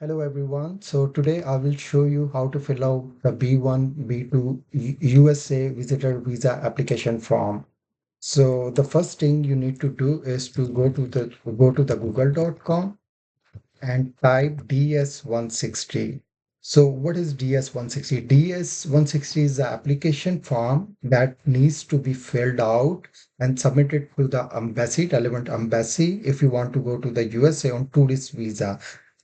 Hello everyone. So today I will show you how to fill out the B1, B2 USA visitor visa application form. So the first thing you need to do is to go to the google.com and type DS-160. So what is DS-160? DS-160 is the application form that needs to be filled out and submitted to the embassy, relevant embassy, if you want to go to the USA on tourist visa.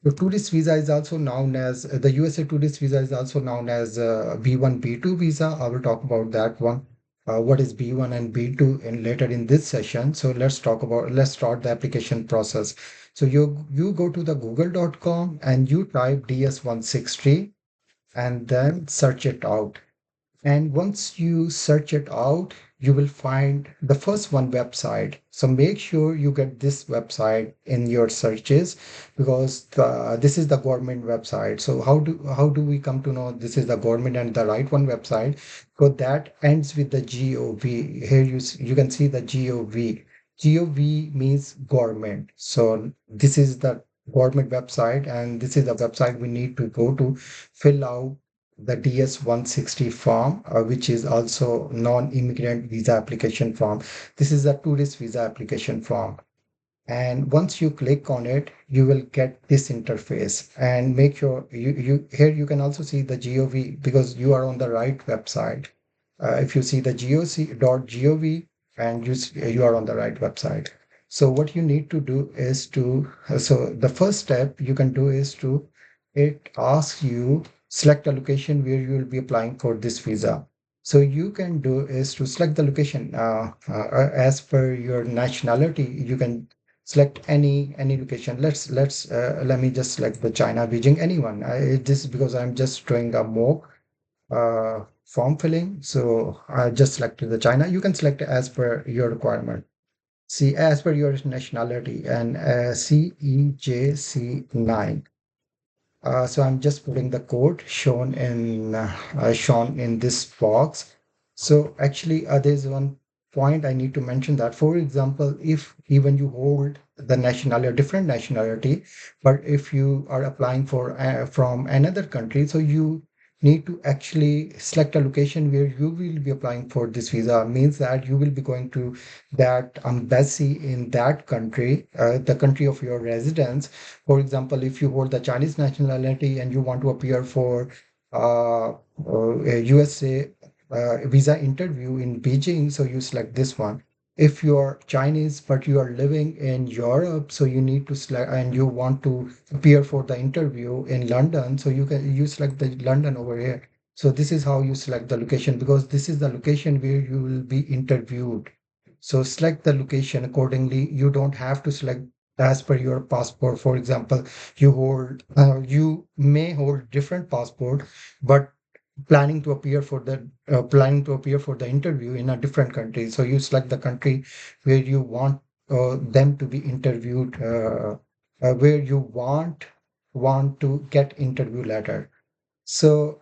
The tourist visa is also known as the USA tourist visa is also known as B1, B2 visa. I will talk about that one. What is B1 and B2 in later in this session. So let's start the application process. So you go to the google.com and you type DS-160 and then search it out. And once you search it out, you will find the first one website. So make sure you get this website in your searches because this is the government website. So how do we come to know this is the government and the right one website? Because that ends with the gov. Here you can see the gov. Gov means government. So this is the government website, and this is the website we need to go to fill out the DS-160 form, which is also non-immigrant visa application form. This is a tourist visa application form. And once you click on it, you will get this interface. And make sure you here you can also see the GOV because you are on the right website. If you see the goc.gov and you are on the right website. So what you need to do is so the first step you can do is it asks you select a location where you will be applying for this visa. So you can do is to select the location as per your nationality. You can select any location. Let me just select the China, Beijing, anyone. This is because I'm just doing a mock form filling. So I just selected the China. You can select as per your requirement. See, as per your nationality and CEJC9. So I'm just putting the code shown in this box. So actually, there's one point I need to mention that, for example, if even you hold the nationality, different nationality, but if you are applying for from another country, so you need to actually select a location where you will be applying for this visa. Means that you will be going to that embassy in that country, the country of your residence. For example, if you hold the Chinese nationality and you want to appear for a USA visa interview in Beijing, so you select this one. If you are Chinese but you are living in Europe, so you need to select and you want to appear for the interview in London, so you select the London over here. So this is how you select the location because this is the location where you will be interviewed. So select the location accordingly. You don't have to select as per your passport. For example, you may hold different passport, but planning to appear for the interview in a different country. So you select the country where you want them to be interviewed, where you want to get interview letter. So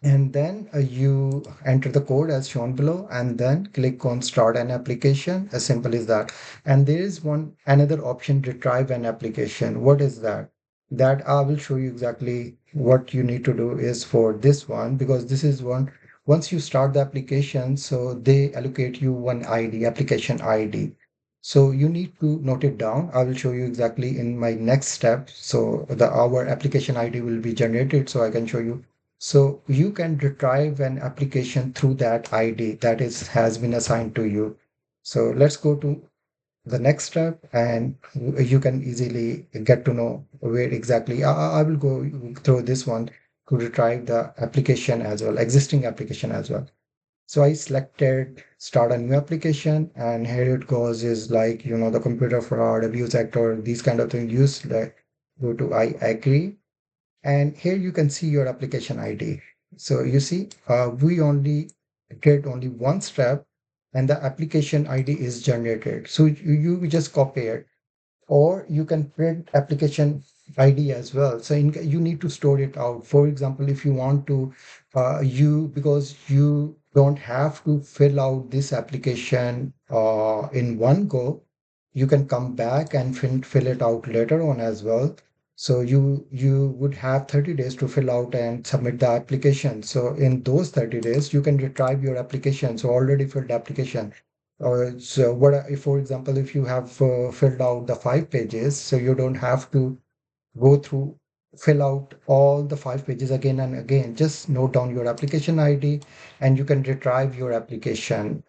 and then you enter the code as shown below and then click on start an application, as simple as that. And there is one another option, retrieve an application. What is that? That I will show you exactly what you need to do is for this one, because this is one, once you start the application, so they allocate you one ID, application ID. So you need to note it down. I will show you exactly in my next step. So the our application ID will be generated so I can show you. So you can retrieve an application through that ID that is has been assigned to you. So let's go to the next step and you can easily get to know where exactly I will go through this one to retrieve the application as well, existing application as well. So I selected start a new application, and here it goes is like, the computer fraud, abuse act, or these kind of things. You select, go to I agree, and here you can see your application ID. So you see, we only did only one step and the application ID is generated. So you just copy it, or you can print application ID as well. So you need to store it out. For example, if you want to, because you don't have to fill out this application in one go, you can come back and fill it out later on as well. So you would have 30 days to fill out and submit the application. So in those 30 days, you can retrieve your application. So already filled application. So what if, for example, if you have filled out the 5 pages, so you don't have to go through, fill out all the 5 pages again and again. Just note down your application ID and you can retrieve your application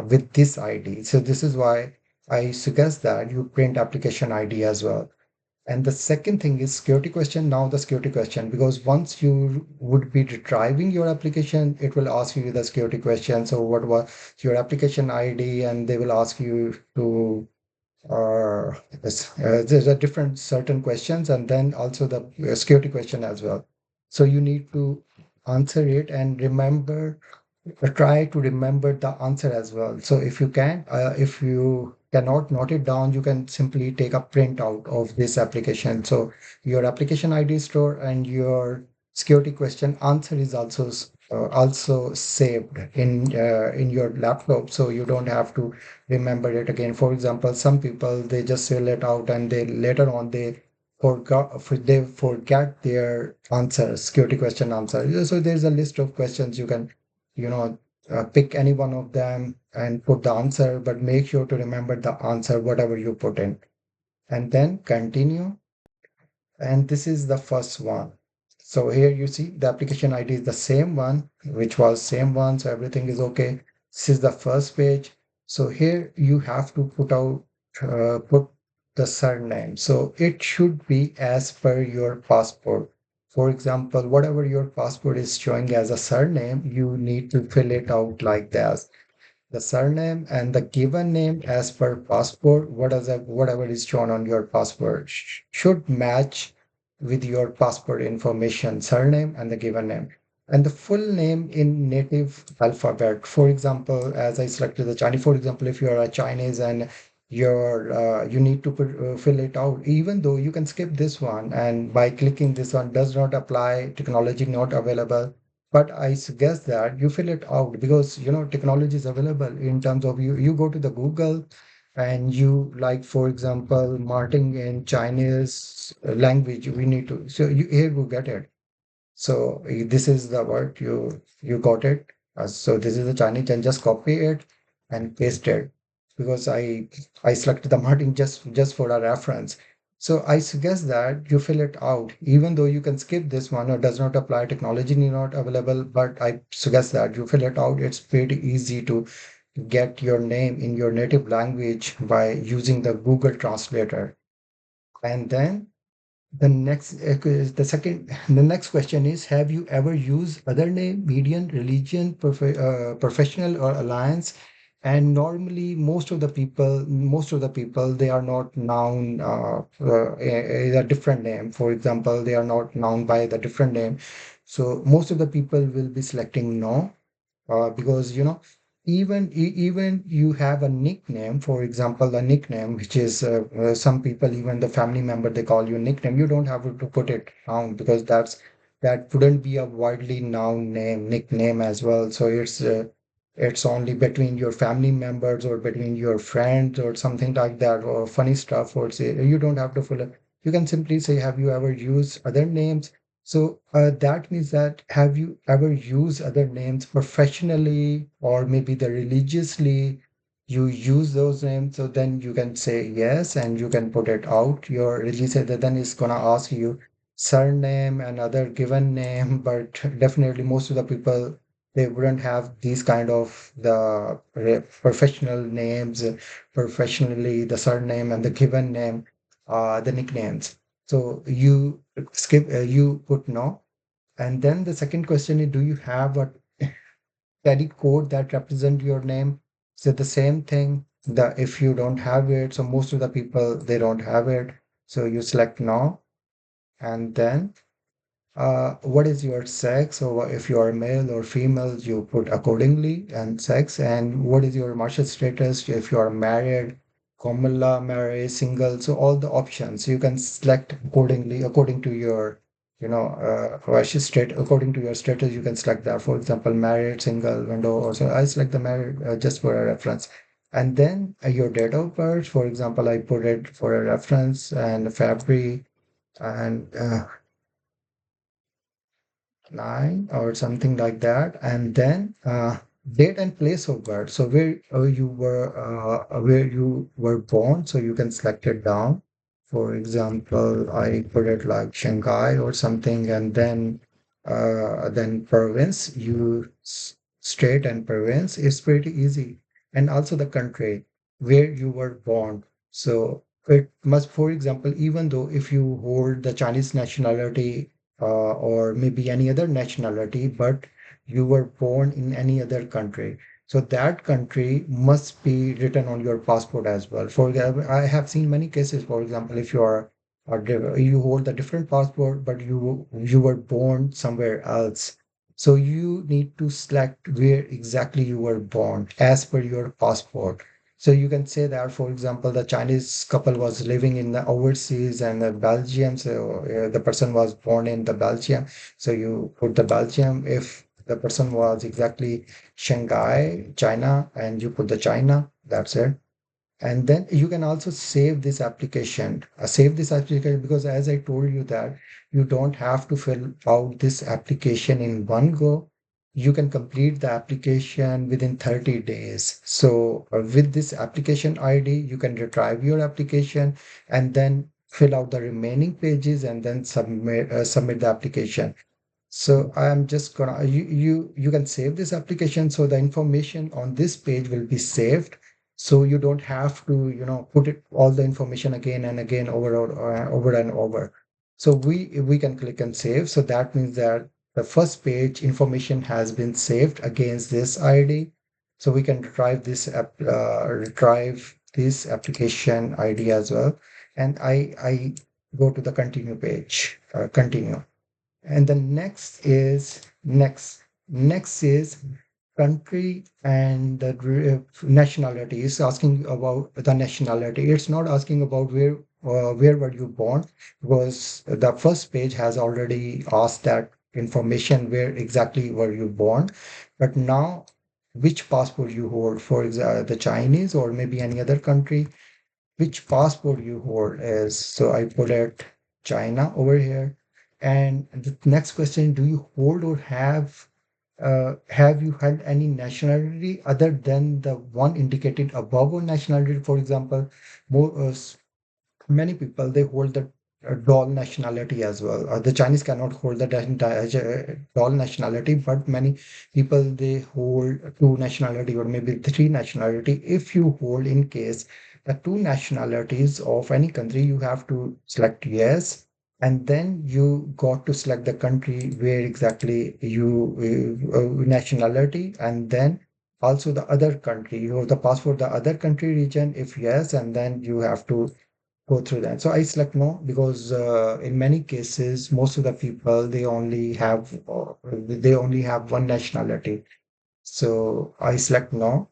with this ID. So this is why I suggest that you print application ID as well. And the second thing is security question. Now the security question, because once you would be retrieving your application, it will ask you the security question. So what was your application ID? And they will ask you to there's a different certain questions and then also the security question as well. So you need to answer it and remember, try to remember the answer as well. So if you cannot note it down, you can simply take a printout of this application. So your application ID is stored and your security question answer is also saved in your laptop. So you don't have to remember it again. For example, some people they just fill it out and they later on they forget their answer, security question answer. So there's a list of questions you can you know pick any one of them and put the answer, but make sure to remember the answer whatever you put in, and then continue. And this is the first one. So here you see the application ID is the same one, which was same one, so everything is okay. This is the first page. So here you have to put the surname. So it should be as per your passport. For example, whatever your passport is showing as a surname, you need to fill it out like that. The surname and the given name as per passport, whatever is shown on your passport should match with your passport information, surname and the given name. And the full name in native alphabet. For example, as I selected the Chinese, for example, if you are a Chinese and you need to fill it out, even though you can skip this one and by clicking this one does not apply, technology not available, but I suggest that you fill it out because technology is available in terms of you go to the Google and you like, for example, marketing in Chinese language, we need to, so you here we get it. So this is the word you got it. So this is the Chinese, and just copy it and paste it because I selected the marketing just for a reference. So I suggest that you fill it out, even though you can skip this one or does not apply, technology not available. But I suggest that you fill it out. It's pretty easy to get your name in your native language by using the Google Translator. And then the next question is, have you ever used other name, median, religion, professional, or alliance? And normally, most of the people, they are not known a different name. For example, they are not known by the different name. So most of the people will be selecting no, because even you have a nickname, for example, a nickname which is some people, even the family member, they call you nickname, you don't have to put it down because that wouldn't be a widely known name, nickname as well. So it's only between your family members or between your friends or something like that, or funny stuff, or say you don't have to fill it. You can simply say, have you ever used other names? So that means that have you ever used other names professionally or maybe the religiously? You use those names, so then you can say yes and you can put it out. Your religious, then it's gonna ask you surname and other given name, but definitely most of the people they wouldn't have these kind of the professional names, professionally the surname and the given name, the nicknames. So you put no. And then the second question is, do you have a tally code that represent your name? So the same thing, the if you don't have it, so most of the people they don't have it. So you select no. And then what is your sex? Or if you are male or female, you put accordingly and sex. And what is your marital status? If you are married, common law, married, single. So all the options you can select accordingly, according to your, marital state, according to your status, you can select that. For example, married, single, window, or so I select the married just for a reference. And then your date of birth, for example, I put it for a reference and February and 9 or something like that, and then date and place of birth. So where you were born, so you can select it down. For example, I put it like Shanghai or something, and then province, state and province is pretty easy, and also the country where you were born. So it must, for example, even though if you hold the Chinese nationality or maybe any other nationality, but you were born in any other country. So that country must be written on your passport as well. For example, I have seen many cases, for example, if you hold a different passport, but you were born somewhere else. So you need to select where exactly you were born as per your passport. So you can say that, for example, the Chinese couple was living in the overseas and Belgium. So the person was born in the Belgium. So you put the Belgium. If the person was exactly Shanghai, China, and you put the China, that's it. And then you can also save this application, because as I told you that you don't have to fill out this application in one go. You can complete the application within 30 days. So with this application ID, you can retrieve your application and then fill out the remaining pages and then submit the application. So I'm just gonna you can save this application, so the information on this page will be saved. So you don't have to, put it all the information again and again over and over. So we can click and save. So that means that the first page information has been saved against this ID. So we can retrieve this application ID as well. And I go to the continue page, continue. And the next is country and the nationality. It's asking about the nationality. It's not asking about where were you born, because the first page has already asked that information, where exactly were you born. But now, which passport you hold, for example, the Chinese or maybe any other country, which passport you hold is. So I put it China over here. And the next question, do you hold or have you held any nationality other than the one indicated above, or nationality? For example, more many people they hold the dual nationality as well. The Chinese cannot hold the dual nationality, but many people they hold two nationality or maybe three nationality. If you hold in case the two nationalities of any country, you have to select yes, and then you got to select the country where exactly you nationality, and then also the other country. You have the passport, the other country region, if yes, and then you have to go through that. So I select no, because in many cases, most of the people they only have one nationality. So I select no.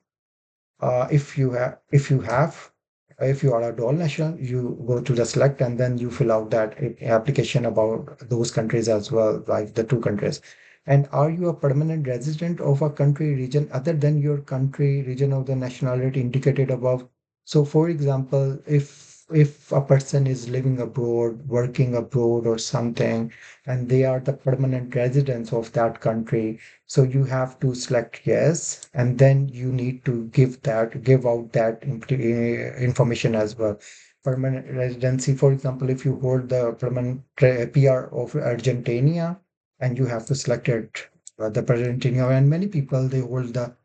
If you are a dual national, you go to the select and then you fill out that application about those countries as well, like the two countries. And are you a permanent resident of a country region other than your country region of the nationality indicated above? So, for example, if a person is living abroad, working abroad or something, and they are the permanent residents of that country, so you have to select yes, and then you need to give out that information as well. Permanent residency, for example, if you hold the permanent PR of Argentina, and you have to select it, the Argentina, and many people they hold the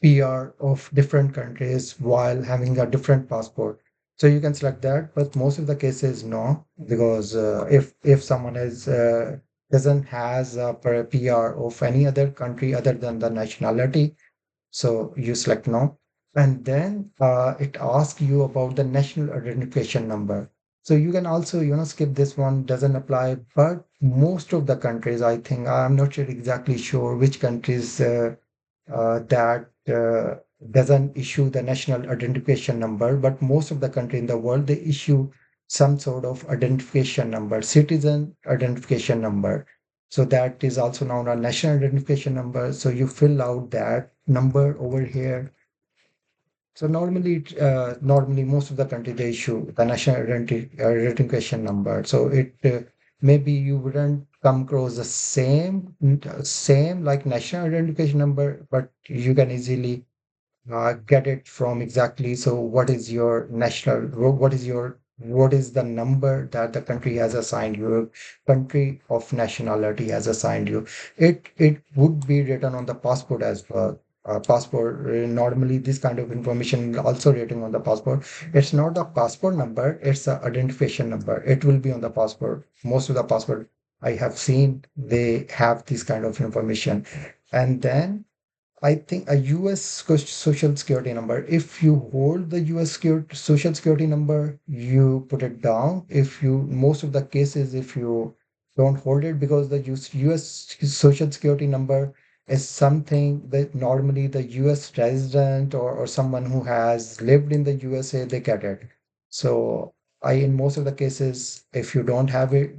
PR of different countries while having a different passport. So you can select that, but most of the cases no, because if someone is doesn't has a PR of any other country other than the nationality, so you select no. And then it asks you about the national identification number. So you can also, skip this one, doesn't apply. But most of the countries, I think, I'm not sure exactly sure which countries that doesn't issue the national identification number, but most of the country in the world, they issue some sort of identification number, citizen identification number. So that is also known as national identification number. So you fill out that number over here. So normally most of the country they issue the national identification number. So it maybe you wouldn't come across the same like national identification number, but you can easily get it from exactly. So what is your what is the number that the country has assigned you, country of nationality has assigned you. It would be written on the passport as well. Passport normally this kind of information also written on the passport. It's not the passport number, it's the identification number. It will be on the passport. Most of the passport I have seen they have this kind of information. And then I think a US social security number. If you hold the social security number, you put it down. If you, most of the cases, if you don't hold it, because the US social security number is something that normally the US resident or someone who has lived in the USA, they get it. So in most of the cases, if you don't have it,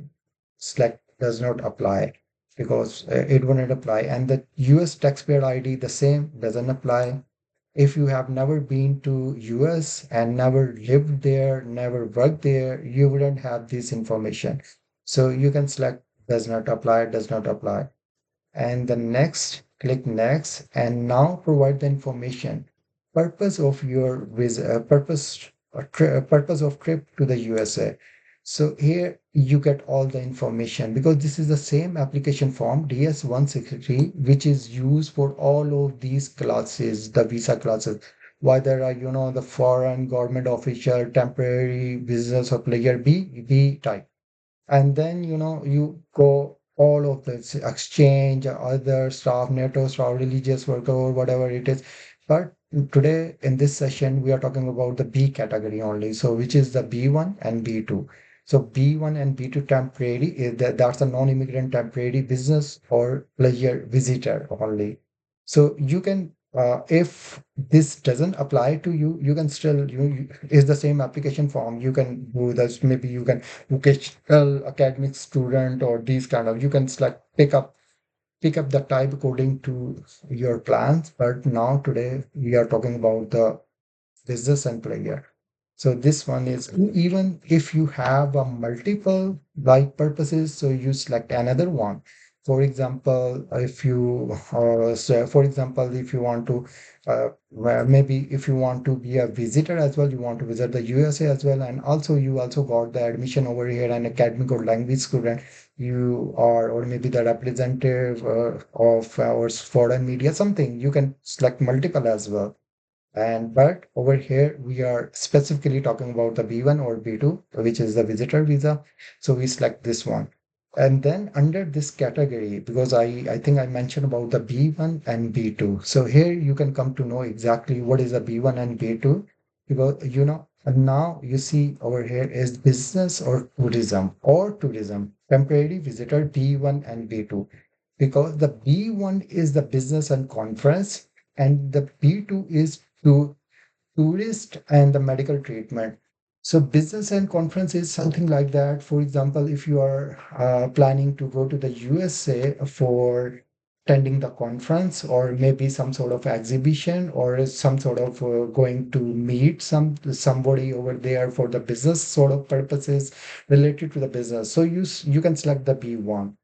Slack does not apply because it wouldn't apply. And the US taxpayer ID, the same, doesn't apply. If you have never been to US and never lived there, never worked there, you wouldn't have this information. So you can select does not apply, does not apply. And the next, click next, and now provide the information. Purpose of your visa, purpose of trip to the USA. So here you get all the information because this is the same application form DS-160, which is used for all of these classes, the visa classes, whether the foreign government official, temporary, business or player B type. And then you go all of this exchange, other stuff, NATO stuff, religious worker or whatever it is. But today in this session we are talking about the B category only, so which is the B1 and B2. So B1 and B2 temporary is that's a non-immigrant temporary business or pleasure visitor only. So you can if this doesn't apply to you, you can still is the same application form. You can do this. Maybe you can vocational academic student or these kind of, you can select pick up the type according to your plans. But now today we are talking about the business and player. So this one is even if you have a multiple like purposes, so you select another one. For example, if you so for example, if you want to maybe if you want to be a visitor as well, you want to visit the USA as well, and also you also got the admission over here and academic or language student, you are, or maybe the representative of our foreign media, something, you can select multiple as well. And but over here we are specifically talking about the B1 or B2, which is the visitor visa. So we select this one. And then under this category, because I think I mentioned about the B1 and B2. So here you can come to know exactly what is the B1 and B2, because and now you see over here is business or tourism, temporary visitor B1 and B2, because the B1 is the business and conference, and the B2 is to tourist and the medical treatment. So business and conference is something like that. For example, if you are planning to go to the USA for attending the conference or maybe some sort of exhibition or some sort of going to meet somebody over there for the business sort of purposes related to the business. So you can select the B1.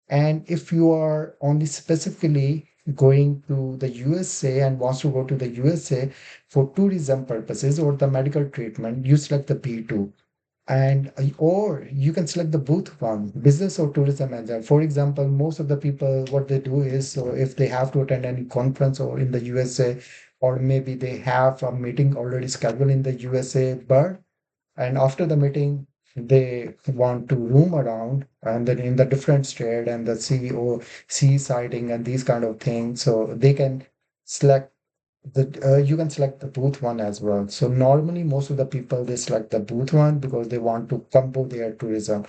And if you are only specifically going to the USA and wants to go to the USA for tourism purposes or the medical treatment, you select the B2. And or you can select the both one, business or tourism as well. For example, most of the people, what they do is, so if they have to attend any conference or in the USA, or maybe they have a meeting already scheduled in the USA, but and after the meeting they want to roam around and then in the different state and the CEO sea sighting and these kind of things, so they can select you can select the booth one as well. So normally most of the people they select the booth one because they want to combo their tourism,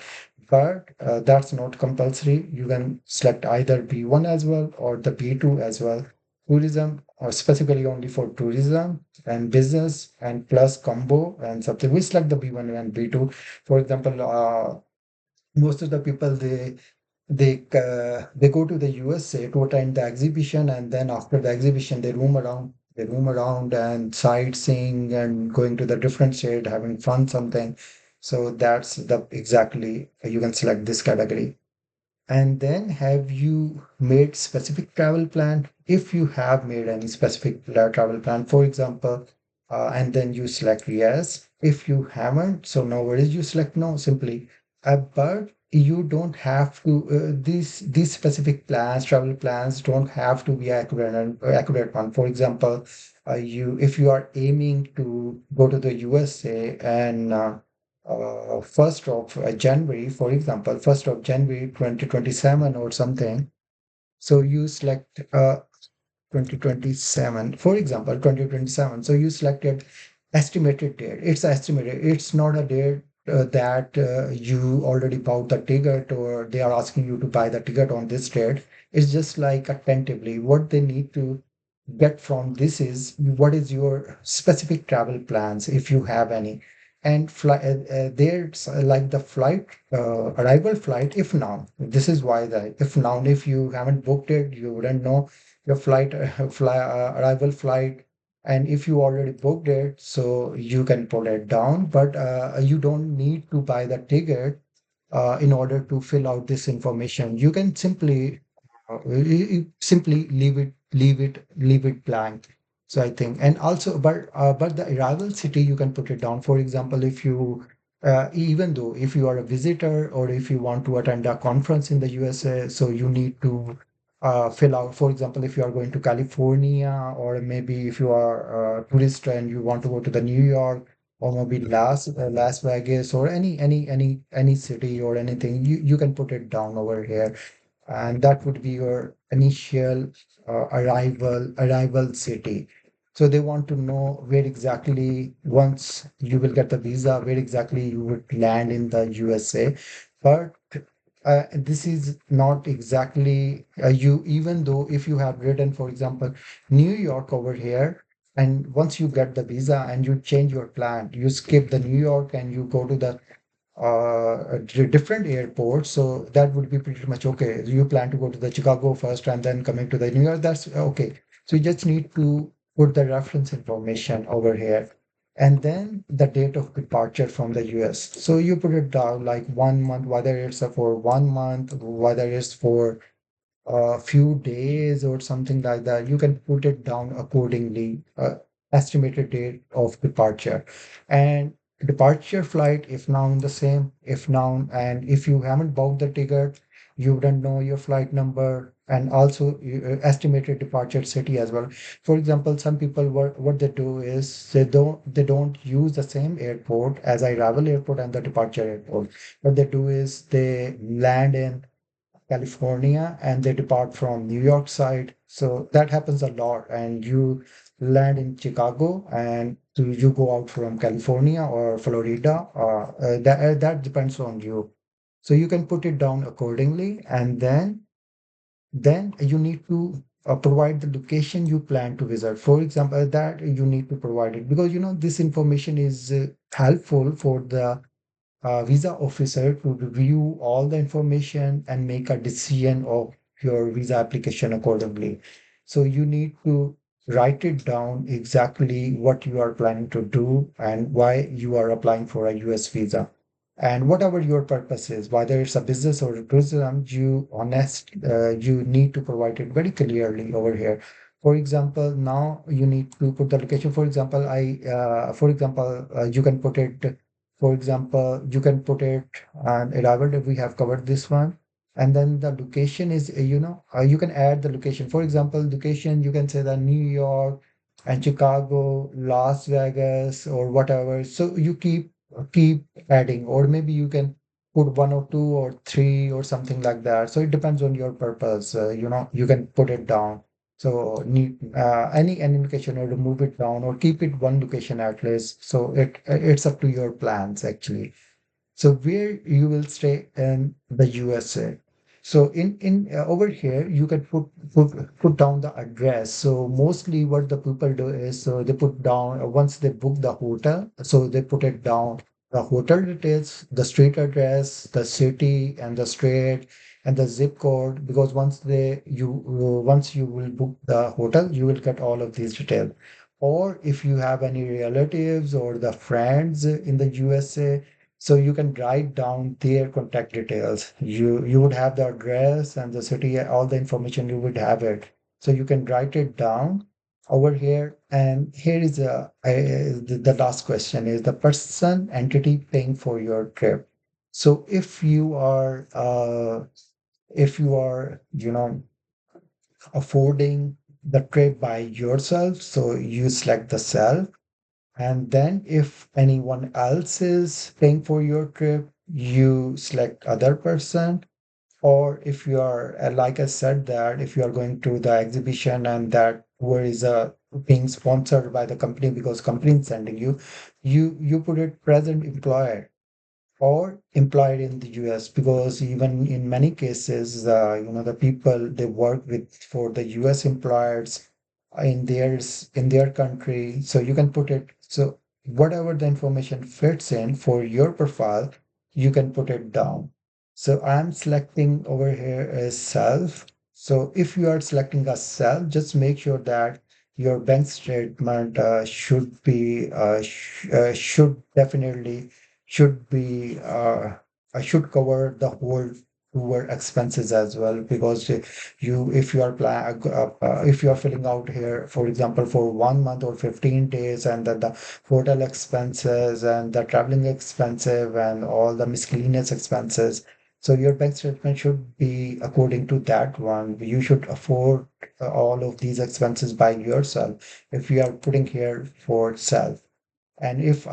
but that's not compulsory. You can select either B1 as well or the B2 as well. Tourism or specifically only for tourism and business and plus combo and something. We select the B1 and B2. For example, most of the people they go to the USA to attend the exhibition, and then after the exhibition they roam around They roam around and sightseeing and going to the different state, having fun, something. So that's the exactly you can select this category. And then have you made specific travel plan? If you have made any specific travel plan, for example, and then you select yes. If you haven't, so no worries, you select no simply. But you don't have to, these specific plans, travel plans don't have to be accurate and accurate one. For example, if you are aiming to go to the USA and 1st of January, for example, 1st of January 2027 or something. So you select 2027, for example, 2027. So you selected estimated date. It's estimated. It's not a date that you already bought the ticket or they are asking you to buy the ticket on this date. It's just like attentively what they need to get from this is what is your specific travel plans if you have any, and there's like the flight arrival flight if now, this is why the if now, if you haven't booked it you wouldn't know your flight arrival flight, and if you already booked it so you can put it down, but you don't need to buy the ticket in order to fill out this information. You can simply simply leave it blank. So I think, and also, but the arrival city you can put it down. For example, if you even though if you are a visitor or if you want to attend a conference in the USA, so you need to fill out. For example, if you are going to California, or maybe if you are a tourist and you want to go to the New York, or maybe Las Vegas, or any city or anything, you can put it down over here, and that would be your initial arrival city. So they want to know where exactly, once you will get the visa, where exactly you would land in the USA. But this is not exactly you, even though if you have written, for example, New York over here, and once you get the visa and you change your plan, you skip the New York and you go to the different airports, so that would be pretty much okay. You plan to go to the Chicago first and then coming to the New York, that's okay. So you just need to put the reference information over here. And then the date of departure from the US. So you put it down like 1 month, whether it's for 1 month, whether it's for a few days or something like that. You can put it down accordingly, estimated date of departure. And departure flight, if now the same, if now, and if you haven't bought the ticket, you wouldn't know your flight number, and also estimated departure city as well. For example, some people, what they do is they don't use the same airport as arrival airport and the departure airport. What they do is they land in California and they depart from New York side. So that happens a lot. And you land in Chicago and you go out from California or Florida. That depends on you. So you can put it down accordingly, and then you need to provide the location you plan to visit. For example, that you need to provide it because this information is helpful for the visa officer to review all the information and make a decision of your visa application accordingly. So you need to write it down exactly what you are planning to do and why you are applying for a US visa. And whatever your purpose is, whether it's a business or a tourism, you need to provide it very clearly over here. For example, now you need to put the location. For example, you can put it for example, you can put it and elaborate if we have covered this one. And then the location is, you can add the location. For example, location, you can say that New York and Chicago, Las Vegas, or whatever. So you keep adding, or maybe you can put one or two or three or something like that. So it depends on your purpose. You can put it down. So any location, or remove it down or keep it one location at least. So it's up to your plans actually. So where you will stay in the USA. So in over here you can put down the address. So mostly what the people do is, so they put down once they book the hotel, so they put it down the hotel details, the street address, the city and the street and the zip code, because once you will book the hotel, you will get all of these details. Or if you have any relatives or the friends in the USA, so you can write down their contact details. You would have the address and the city, all the information you would have it. So you can write it down over here. And here is the last question is the person entity paying for your trip. So if you are affording the trip by yourself, so you select the self. And then if anyone else is paying for your trip, you select other person. Or if you are, like I said, that if you are going to the exhibition and that tour is being sponsored by the company because company is sending you, you put it present employer or employed in the US, because even in many cases, the people they work with for the US employers in their country. So you can put it. So whatever the information fits in for your profile, you can put it down. So I'm selecting over here as self. So if you are selecting a self, just make sure that your bank statement should definitely should be should cover the whole tour expenses as well, because you if you are if you are filling out here, for example, for 1 month or 15 days, and then the hotel expenses and the traveling expensive and all the miscellaneous expenses, so your bank statement should be according to that one. You should afford all of these expenses by yourself if you are putting here for self. And if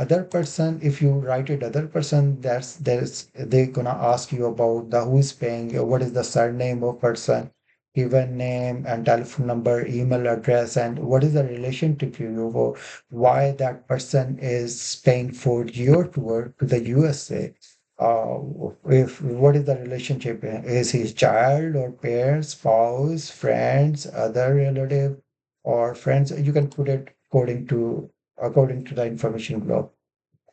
you write it other person, they're gonna ask you about the who is paying, what is the surname of person, given name and telephone number, email address, and what is the relationship to you, or why that person is paying for your tour to the USA. Uh, if what is the relationship? Is his child or parents, spouse, friends, other relative, or friends? You can put it according to the information block.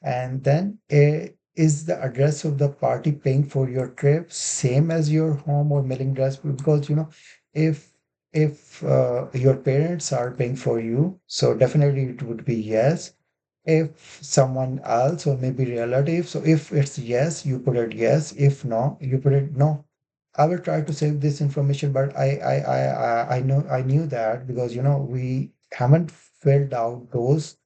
And then is the address of the party paying for your trip same as your home or mailing address? Because if your parents are paying for you, so definitely it would be yes. If someone else or maybe relative, so if it's yes, you put it yes. If no, you put it no. I will try to save this information, but I knew that because we haven't filled out those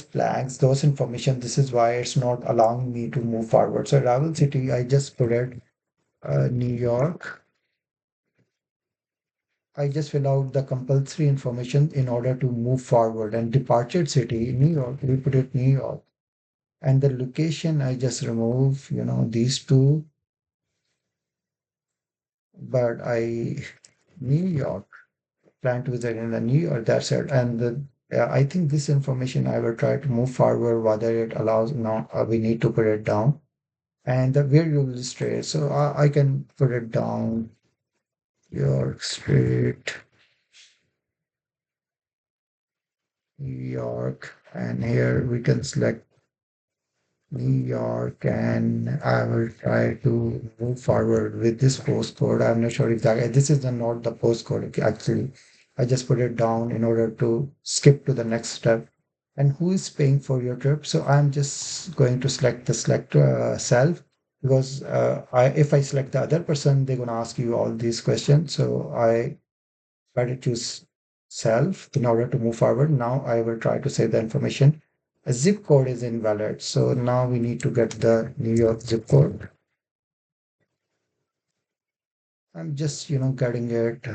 blanks, those information. This is why it's not allowing me to move forward. So travel city, I just put it New York. I just fill out the compulsory information in order to move forward. And departure city, New York, we put it New York. And the location, I just remove, these two, but New York, plan to visit in the New York, that's it. And I think this information I will try to move forward, whether it allows, no, we need to put it down. And where you will stay. So I can put it down, York Street, New York, and here we can select New York, and I will try to move forward with this postcode. I'm not sure exactly. This is not the postcode actually. I just put it down in order to skip to the next step. And who is paying for your trip? So I'm just going to select the select self, because if I select the other person, they're gonna ask you all these questions. So I try to choose self in order to move forward. Now I will try to save the information. A zip code is invalid. So now we need to get the New York zip code. I'm just, getting it.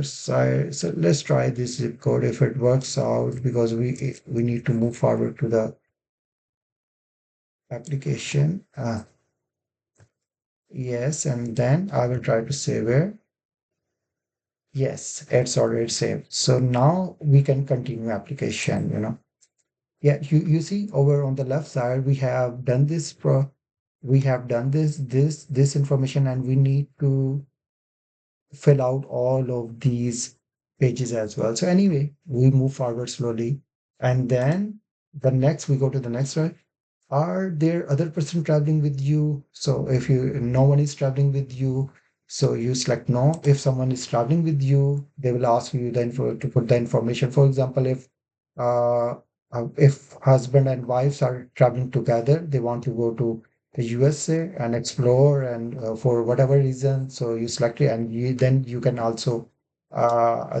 So let's try this zip code if it works out, because we need to move forward to the application. Yes, and then I will try to save it. Yes, it's already saved. So now we can continue application. Yeah, you see over on the left side, we have done this information, and we need to fill out all of these pages as well. So anyway, we move forward slowly, and then The next, we go to the next one. Are there other person traveling with you? So if you no one is traveling with you, so you select no. If someone is traveling with you, they will ask you the info to put the information. For example, uh, if husband and wives are traveling together, they want to go to the USA and explore, and for whatever reason, so you select it, and then you can also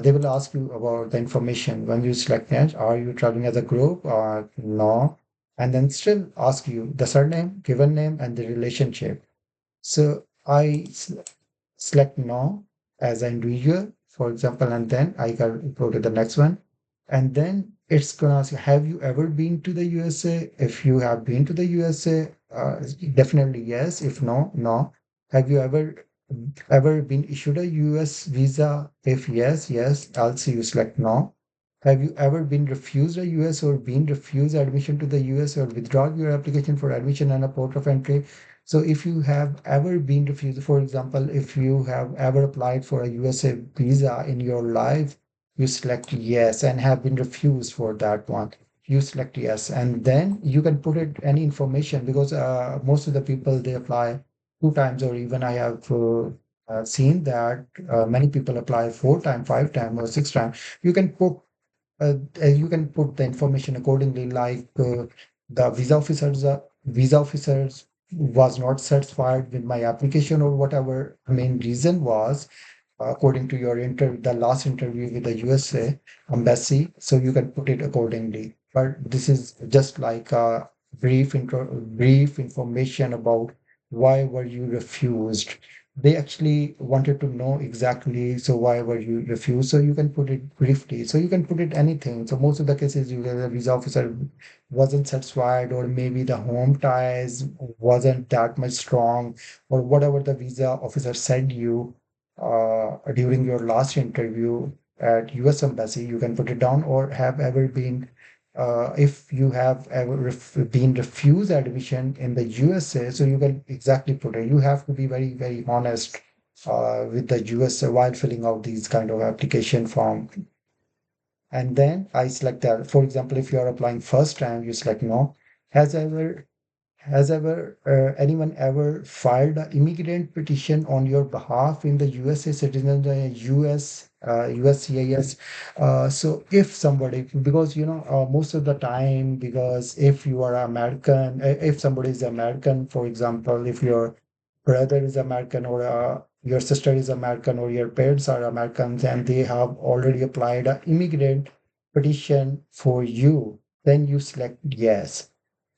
they will ask you about the information when you select yes. Are you traveling as a group or no? And then still ask you the surname, given name, and the relationship. So select no as an individual, for example, and then I can go to the next one. And then it's gonna ask you, have you ever been to the USA? If you have been to the USA, definitely yes. If no, no. Have you ever been issued a US visa? If yes, yes. Also you select no. Have you ever been refused a US or been refused admission to the US or withdrawn your application for admission and a port of entry? So if you have ever been refused, for example, if you have ever applied for a USA visa in your life, you select yes and have been refused for that one. You select yes, and then you can put it any information because most of the people they apply two times, or even I have seen that many people apply four times, five times, or six times. You can put you can put the information accordingly, like the visa officers was not satisfied with my application or whatever main reason was, according to your the last interview with the USA embassy, so you can put it accordingly. But this is just like a brief information about why were you refused. They actually wanted to know exactly, so why were you refused? So you can put it briefly. So you can put it anything. So most of the cases, you the visa officer wasn't satisfied, or maybe the home ties wasn't that much strong, or whatever the visa officer said you during your last interview at US Embassy, you can put it down, or have ever been, if you have ever been refused admission in the USA, so you can exactly put it. You have to be very, very honest with the USA while filling out these kind of application form. And then I select that. For example, if you are applying first time, you select no. Has ever anyone ever filed an immigrant petition on your behalf in the USA citizen, USCIS? So if somebody, because most of the time, because if you are American, if somebody is American, for example, if your brother is American, or your sister is American, or your parents are Americans, and they have already applied an immigrant petition for you, then you select yes.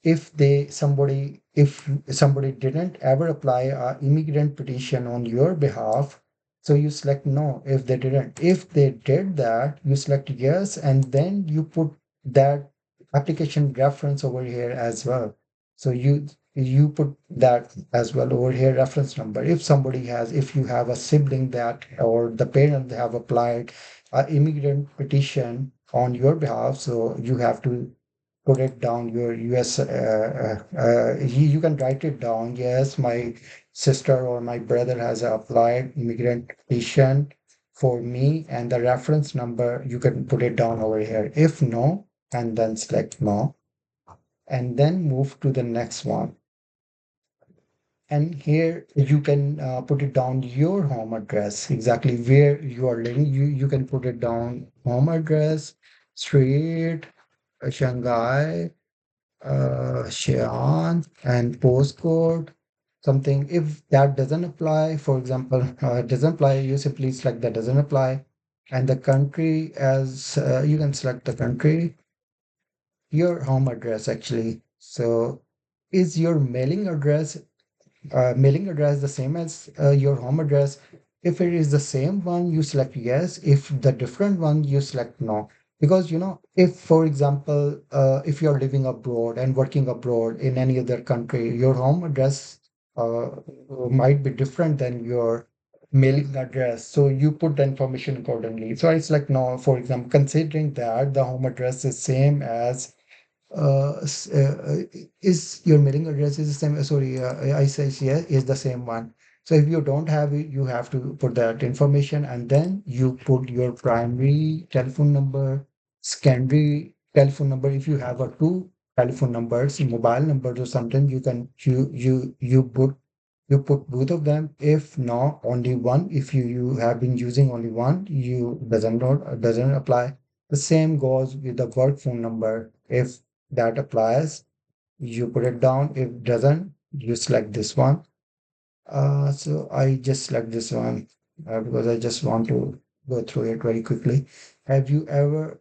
If somebody didn't ever apply a immigrant petition on your behalf, so you select no. If they didn't, if they did that, you select yes, and then you put that application reference over here as well. So you put that as well over here, reference number. If you have a sibling that, or the parent have applied a immigrant petition on your behalf, so you have to put it down your US. You can write it down. Yes, my sister or my brother has applied immigrant petition for me, and the reference number you can put it down over here. If no, and then select no, and then move to the next one. And here you can put it down your home address, exactly where you are living. You can put it down home address, street, Shanghai, Xi'an, and postcode, something. If that doesn't apply, for example, it doesn't apply, you simply select that doesn't apply. And the country, as you can select the country, your home address actually. So is your mailing address the same as your home address? If it is the same one, you select yes. If the different one, you select no. Because if, for example, if you're living abroad and working abroad in any other country, your home address uh, might be different than your mailing address. So you put the information accordingly. So I select no, for example, considering that the home address is same as is your mailing address is the same? Sorry, I says yes, is the same one. So if you don't have it, you have to put that information, and then you put your primary telephone number, secondary telephone number. If you have a two telephone numbers, mobile numbers or something, you can you put both of them. If not, only one. If you have been using only one, you doesn't apply. The same goes with the work phone number. If that applies, you put it down. If doesn't, you select this one. So I just select this one because I just want to go through it very quickly. Have you ever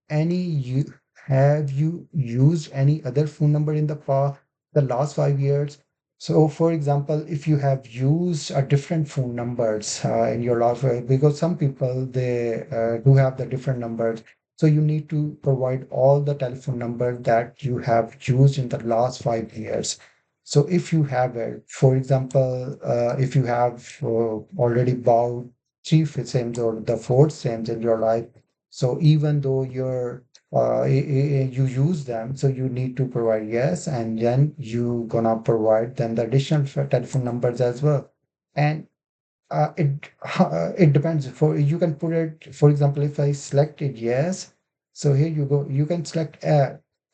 any you have you used any other phone number in the last 5 years? So, for example, if you have used a different phone numbers in your last, because some people they do have the different numbers, so you need to provide all the telephone numbers that you have used in the last 5 years. So if you have it, for example, if you have already bought three SIMs or the fourth SIMs in your life, so even though you use them, so you need to provide yes, and then you gonna provide then the additional telephone numbers as well. And it depends. For you can put it, for example, if I selected yes, so here you go. You can select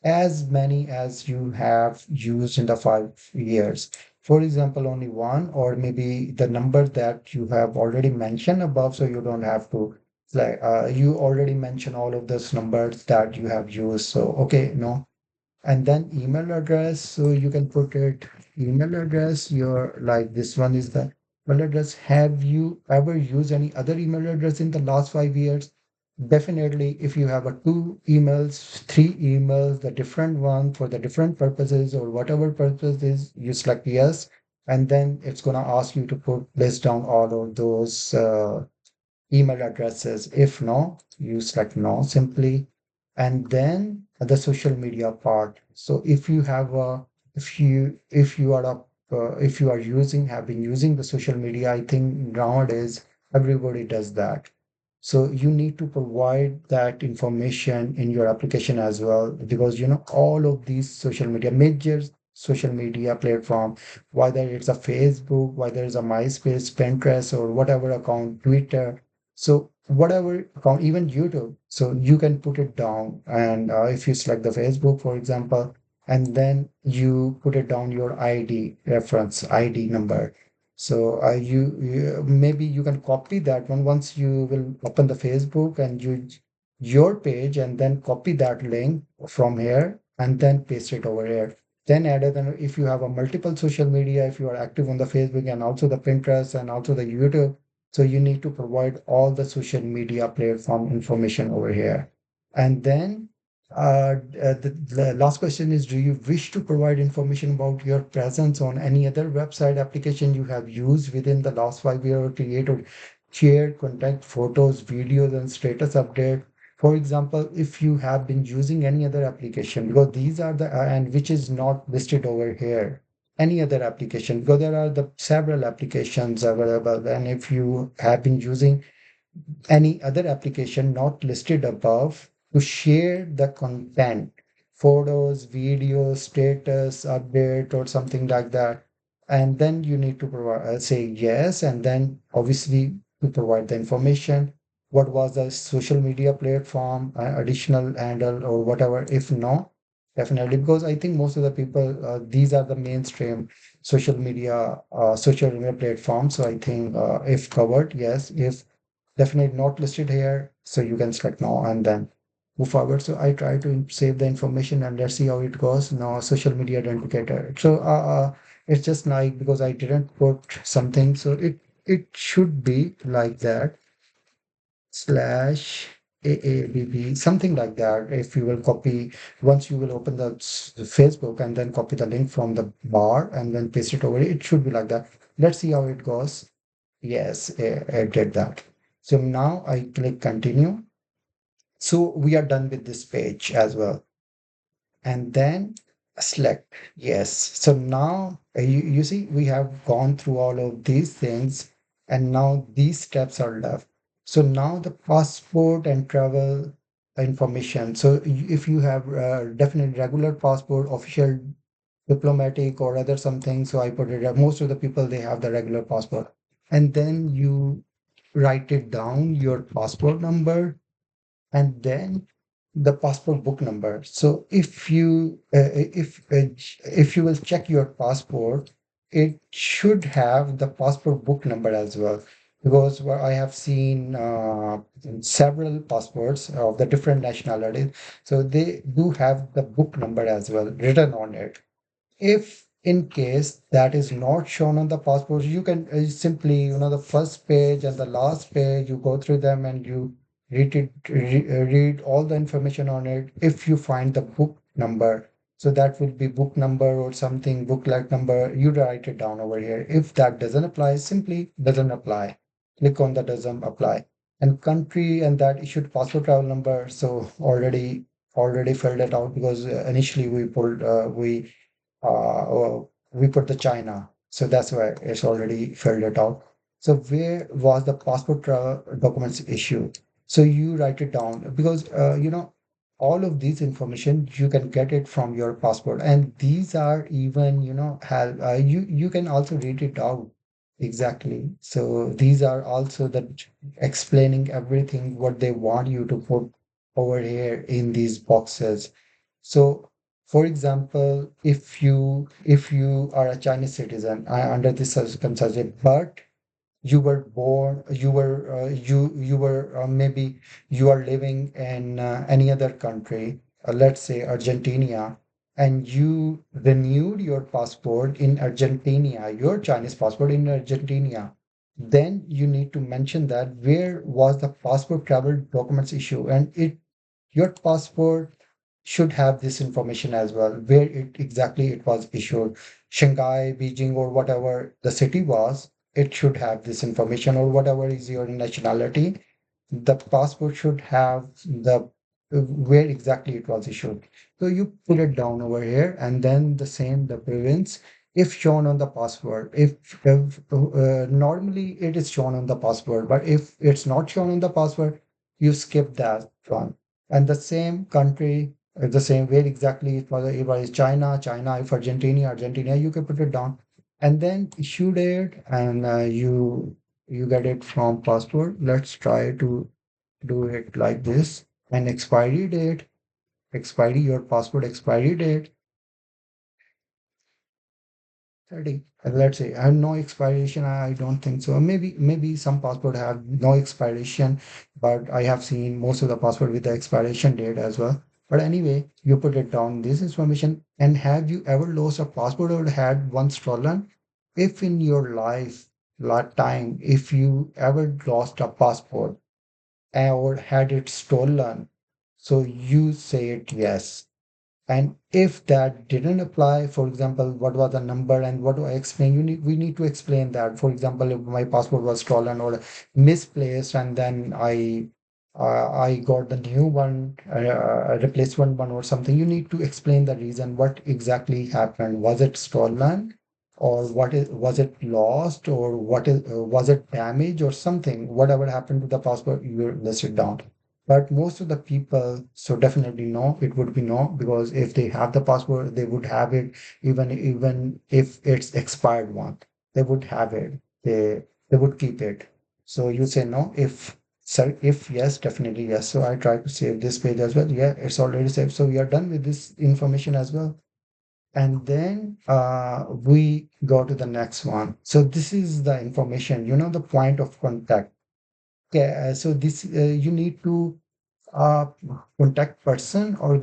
as many as you have used in the 5 years. For example, only one, or maybe the number that you have already mentioned above, so you don't have to like you already mentioned all of those numbers that you have used. So okay, no, and then email address, so you can put it email address, your like this one is the email address. Have you ever used any other email address in the last 5 years? Definitely. If you have a two emails, three emails, the different one for the different purposes or whatever purpose is, you select yes, and then it's going to ask you to put list down all of those email addresses. If no, you select no simply. And then the social media part. So if you have a, if you are a, if you are using, have been using the social media, I think nowadays everybody does that. So you need to provide that information in your application as well, because all of these social media, major social media platform, whether it's a Facebook, whether it's a MySpace, Pinterest, or whatever account, Twitter, so whatever account, even YouTube, so you can put it down. And if you select the Facebook, for example, and then you put it down your ID reference ID number. So maybe you can copy that one once you will open the Facebook and your page, and then copy that link from here and then paste it over here. Then add it, and if you have a multiple social media, if you are active on the Facebook and also the Pinterest and also the YouTube, so you need to provide all the social media platform information over here. And then the last question is, do you wish to provide information about your presence on any other website application you have used within the last 5 years, or create or share contact photos, videos, and status update? For example, if you have been using any other application, because these are the, and which is not listed over here, any other application, because there are the several applications available. And if you have been using any other application not listed above to share the content, photos, videos, status, update, or something like that. And then you need to provide, say yes, and then obviously to provide the information. What was the social media platform, additional handle, or whatever. If no, definitely, because I think most of the people, these are the mainstream social media platforms. So I think if covered, yes. If definitely not listed here, so you can select no and then move forward. So I try to save the information and let's see how it goes. Now social media identifier. So it's just like, because I didn't put something, so it should be like that, slash AABB, something like that. If you will copy, once you will open the Facebook and then copy the link from the bar and then paste it over, it should be like that. Let's see how it goes. Yes, I did that. So now I click continue. So we are done with this page as well. And then select yes. So now you see we have gone through all of these things, and now these steps are left. So now the passport and travel information. So if you have definitely regular passport, official diplomatic, or other something, so I put it, most of the people they have the regular passport. And then you write it down, your passport number, and then the passport book number. So if you will check your passport, it should have the passport book number as well. Because what I have seen several passports of the different nationalities, so they do have the book number as well written on it. If in case that is not shown on the passport, you can simply, the first page and the last page, you go through them and you read all the information on it. If you find the book number, so that will be book number or something, booklet number, you write it down over here. If that doesn't apply, simply doesn't apply. Click on the doesn't apply. And country and that issued passport travel number. So already filled it out because initially we put the China. So that's why it's already filled it out. So where was the passport documents issued? So you write it down because all of these information you can get it from your passport, and these are even have you can also read it out exactly. So these are also the explaining everything what they want you to put over here in these boxes. So for example, if you are a Chinese citizen, under this circumstance, but you were born, you were maybe you are living in any other country, let's say Argentina, and you renewed your passport in Argentina, your Chinese passport in Argentina, then you need to mention that where was the passport travel documents issue, and your passport should have this information as well, where it was issued. Shanghai, Beijing, or whatever the city was, it should have this information, or whatever is your nationality, the passport should have the where exactly it was issued. So you put it down over here, and then the same the province, if shown on the passport. If normally it is shown on the passport, but if it's not shown on the passport, you skip that one. And the same country, the same where exactly it was China, if Argentina, you can put it down, and then issue date, and you get it from passport. Let's try to do it like this. And expiry date, your passport expiry date, 30. And let's say, and no expiration, I don't think so. Maybe some passport have no expiration, but I have seen most of the passport with the expiration date as well. But anyway, you put it down this information. And have you ever lost a passport or had one stolen? If in your lifetime, if you ever lost a passport or had it stolen, so you say it yes. And if that didn't apply, for example, what was the number and what do I explain? We need to explain that. For example, if my passport was stolen or misplaced, and then I got the new one, a replacement one or something, you need to explain the reason what exactly happened. Was it stolen, or was it lost, or was it damaged or something? Whatever happened to the passport, you list it down. But most of the people, so definitely no, it would be no, because if they have the passport, they would have it, even if it's expired one, they would have it. They would keep it. So you say no. If sir, if yes, definitely yes. So I try to save this page as well. Yeah, it's already saved. So we are done with this information as well. And then we go to the next one. So this is the information, the point of contact. Okay, so this you need to uh, contact person or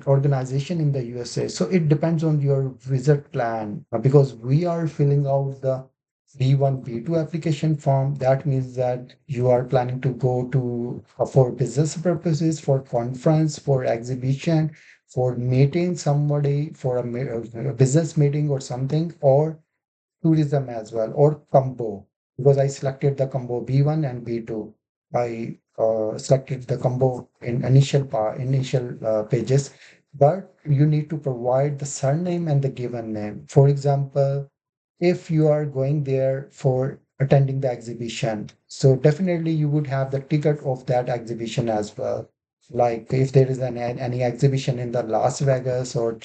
organization in the USA. So it depends on your visit plan, because we are filling out the B1, B2 application form. That means that you are planning to go to for business purposes, for conference, for exhibition, for meeting somebody, for a business meeting or something, or tourism as well, or combo, because I selected the combo B1 and B2. I selected the combo in initial pages, but you need to provide the surname and the given name. For example, if you are going there for attending the exhibition, so definitely you would have the ticket of that exhibition as well. Like if there is any exhibition in the Las Vegas or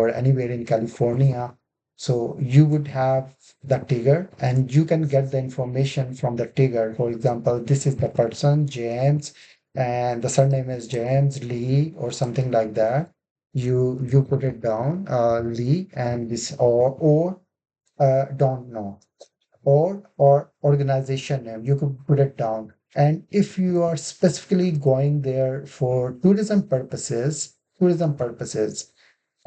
anywhere in California, so you would have the ticker, and you can get the information from the ticker. For example, this is the person, James. and the surname is James Lee or something like that. You put it down, Lee, and this or don't know or organization name. You could put it down. And if you are specifically going there for tourism purposes,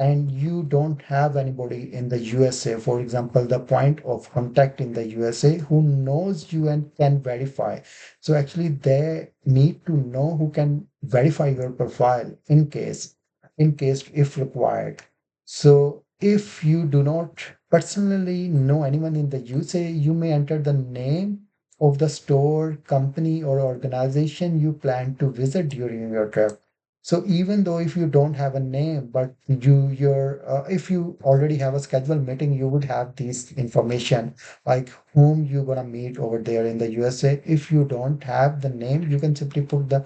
and you don't have anybody in the USA, for example, the point of contact in the USA who knows you and can verify. So actually, they need to know who can verify your profile in case if required. So if you do not personally know anyone in the USA, you may enter the name of the store, company, or organization you plan to visit during your trip. So even though if you don't have a name, but if you already have a scheduled meeting, you would have these information like whom you're gonna meet over there in the USA. If you don't have the name, you can simply put the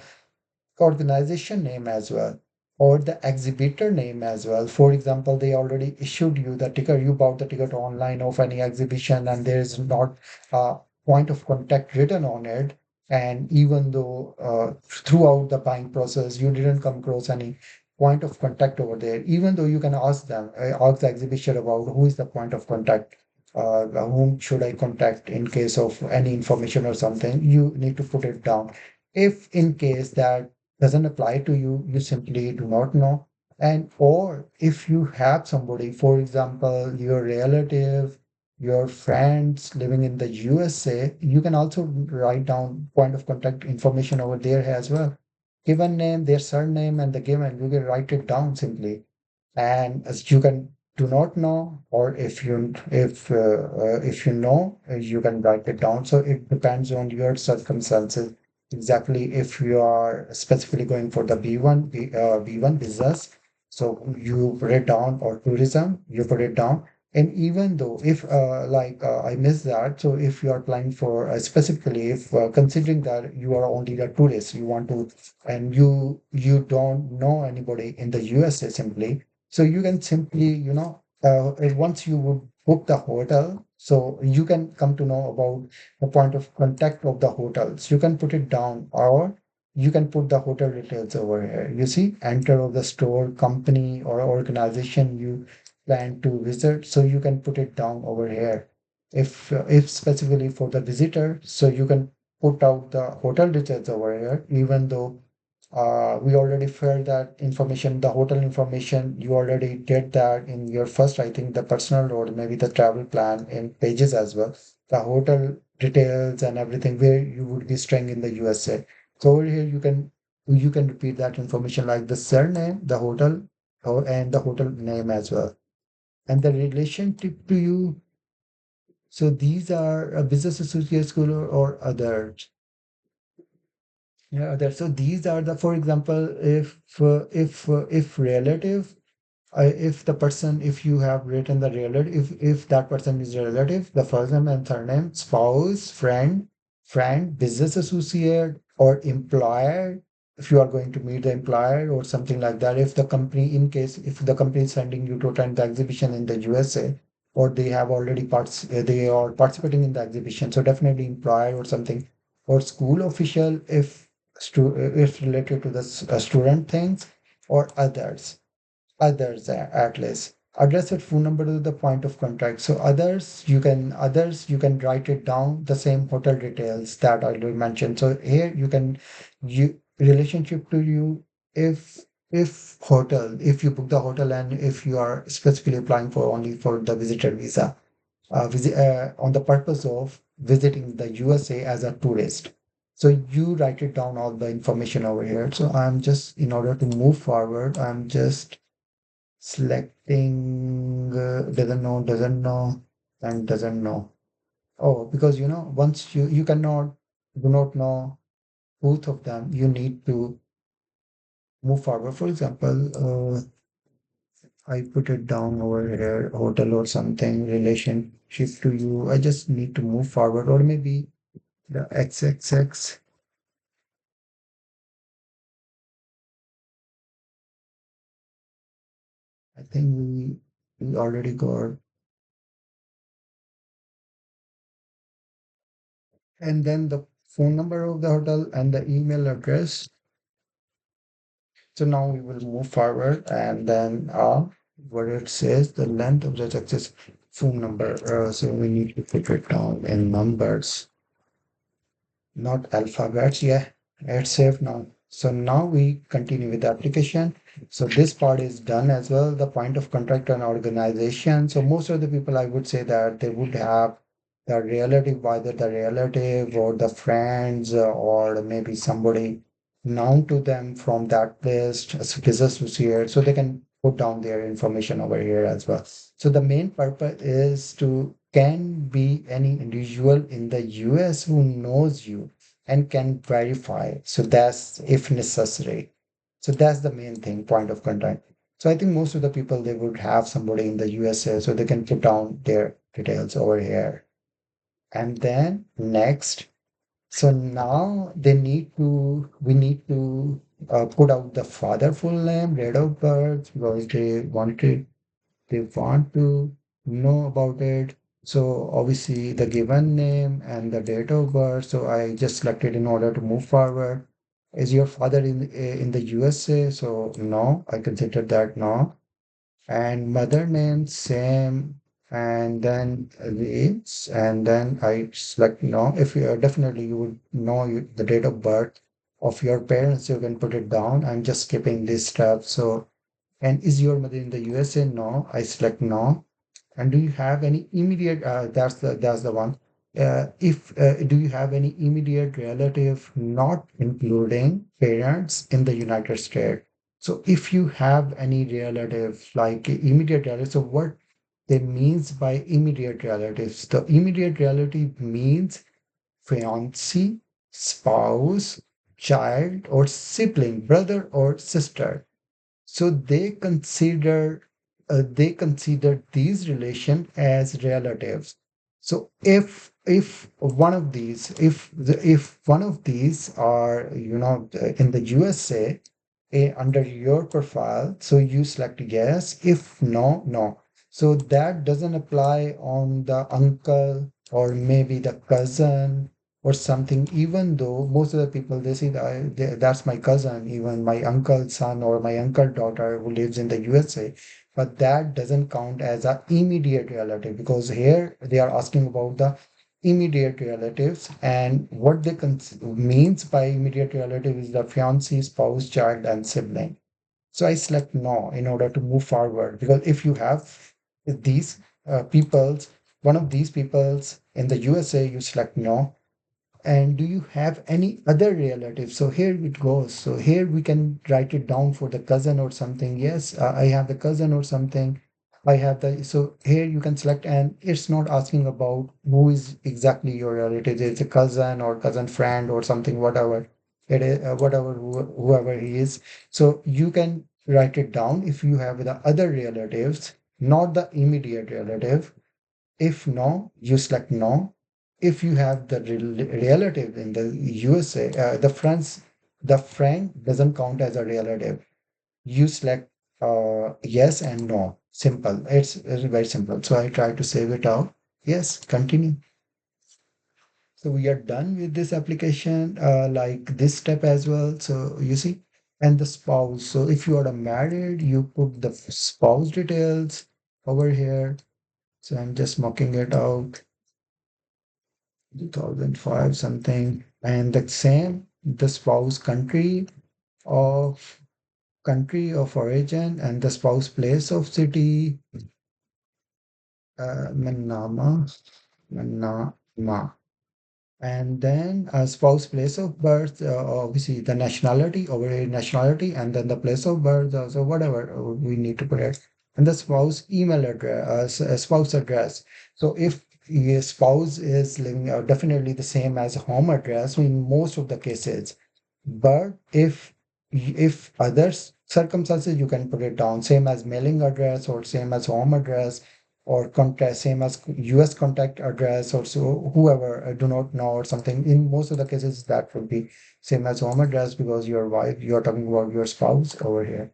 organization name as well or the exhibitor name as well. For example, they already issued you the ticket, you bought the ticket online of any exhibition and there is not a point of contact written on it. And even though throughout the buying process you didn't come across any point of contact over there, even though you can ask them, ask the exhibitor about who is the point of contact, whom should I contact in case of any information or something, you need to put it down. If in case that doesn't apply to you, you simply do not know. And or if you have somebody, for example, your relative, your friends living in the USA, you can also write down point of contact information over there as well. Given name, their surname, and the given, you can write it down simply. And as you can do not know, or if you know, you can write it down. So it depends on your circumstances exactly. If you are specifically going for the B1 business, so you put it down, or tourism, you put it down. And even though if I missed that, so if you are applying for specifically, if considering that you are only the tourist, you want to, and you don't know anybody in the USA simply, so you can simply, once you would book the hotel, so you can come to know about the point of contact of the hotels. You can put it down, or you can put the hotel details over here. You see, enter of the store, company, or organization you plan to visit. So you can put it down over here. If specifically for the visitor, so you can put out the hotel details over here, even though we already filled that information, the hotel information. You already did that in your first, I think, the personal or maybe the travel plan in pages as well. The hotel details and everything where you would be staying in the USA. So over here, you can repeat that information like the surname, the hotel, and the hotel name as well, and the relationship to you. So these are a business associate, school, or others. Yeah, that so these are the, for example, if relative, if the person, if you have written the relative, if that person is relative, the first name and surname, spouse, friend, business associate, or employer, if you are going to meet the employer or something like that. If the company, in case if the company is sending you to attend the exhibition in the USA, or they have already they are participating in the exhibition, so definitely employer or something, or school official if related to the student things, or others at least address it phone number to the point of contact. So others you can write it down, the same hotel details that I already mentioned. So here you relationship to you, if you book the hotel, and if you are specifically applying for only for the visitor visa, on the purpose of visiting the USA as a tourist. So you write it down, all the information over here. So I'm just, in order to move forward, I'm just selecting doesn't know, and doesn't know. Oh, because once you cannot, do not know both of them, you need to move forward. For example, I put it down over here, hotel or something, relationship to you. I just need to move forward, or maybe the XXX. I think we already got, and then the phone number of the hotel and the email address. So now we will move forward and then what it says, the length of the success phone number. So we need to put it down in numbers, not alphabets. Yeah, it's safe now. So now we continue with the application. So this part is done as well. The point of contact and organization. So most of the people, I would say that they would have the relative, either the relative or the friends or maybe somebody known to them from that list, as associate, so they can put down their information over here as well. So the main purpose is to can be any individual in the US who knows you and can verify. So that's if necessary. So that's the main thing, point of contact. So I think most of the people they would have somebody in the USA so they can put down their details over here. And then next, so now we need to put out the father full name, date of birth, because they want to know about it. So obviously the given name and the date of birth. So I just selected in order to move forward. Is your father in the USA? So no, I consider that no. And mother name same. And then age, and then I select no. If you definitely you would know the date of birth of your parents, you can put it down. I'm just skipping this step. So and is your mother in the USA? No. I select no. And do you have any immediate, that's the one. If do you have any immediate relative, not including parents in the United States? So if you have any relative, like immediate relative, so what they means by immediate relatives? The immediate relative means fiancé, spouse, child, or sibling, brother or sister. So they consider these relation as relatives. So if one of these are in the USA under your profile, so you select yes. If no, no. So that doesn't apply on the uncle or maybe the cousin or something, even though most of the people they say that's my cousin, even my uncle's son or my uncle daughter who lives in the USA, but that doesn't count as a immediate relative because here they are asking about the immediate relatives, and what they means by immediate relative is the fiancé, spouse, child, and sibling. So I select no in order to move forward, because if you have these peoples, one of these peoples in the USA, you select no. And do you have any other relatives? So here it goes. So here we can write it down for the cousin or something. Yes, I have the cousin or something. I have the, so here you can select, and it's not asking about who is exactly your relative. It's a cousin or cousin friend or something, whatever it is, whatever, whoever he is. So you can write it down if you have the other relatives, not the immediate relative. If no, you select no. If you have the relative in the USA, the friend doesn't count as a relative. You select yes and no. Simple. It's very simple. So I try to save it out. Yes, continue. So we are done with this application, like this step as well. So you see, and the spouse. So if you are married, you put the spouse details over here. So I'm just mocking it out. 2005 something, and the same the spouse of country of origin and the spouse place of city, Manama, Manama. And then a spouse place of birth, obviously the nationality, over here nationality, and then the place of birth, so whatever we need to put it. And the spouse email address, spouse address. So if your spouse is living definitely the same as home address in most of the cases. But if other circumstances, you can put it down same as mailing address or same as home address or contact same as US contact address or so whoever I do not know or something. In most of the cases, that would be same as home address because your wife, you're talking about your spouse over here.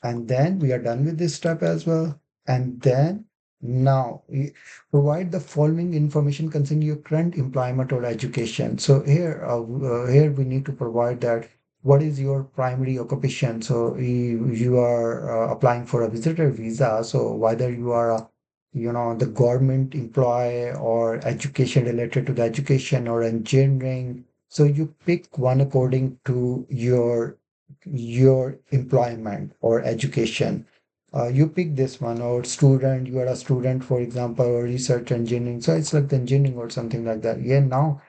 And then we are done with this step as well. And then now we provide the following information concerning your current employment or education. So here we need to provide that what is your primary occupation? So you are applying for a visitor visa. So whether you are a, the government employee or education related to the education or engineering. So you pick one according to your employment or education. You pick this one, or student, you are a student, for example, or research engineering. So it's like the engineering or something like that. Yeah, now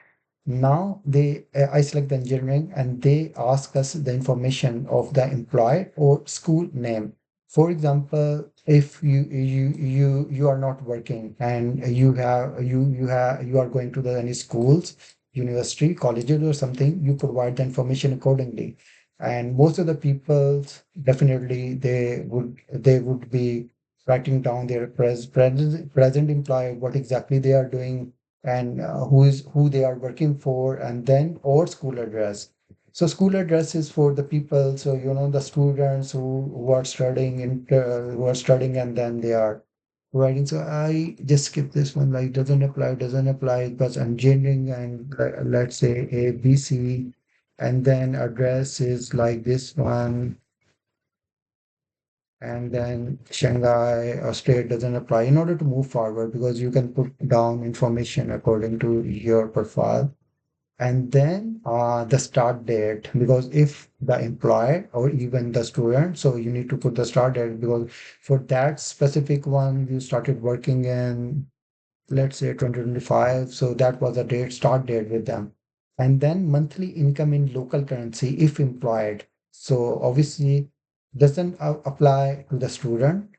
I select the engineering and they ask us the information of the employee or school name. For example, if you are not working and you are going to the any schools, university, colleges or something, you provide the information accordingly. And most of the people definitely they would be writing down their present employee, what exactly they are doing, and who they are working for, and then or school address. So school address is for the people, so the students who are studying who are studying, and then they are writing. So I just skip this one, like doesn't apply because engineering, and let's say ABC, and then address is like this one, and then Shanghai or state doesn't apply in order to move forward, because you can put down information according to your profile. And then the start date, because if the employee or even the student, so you need to put the start date, because for that specific one you started working in, let's say 2025, so that was the start date with them. And then monthly income in local currency if employed. So obviously doesn't apply to the student,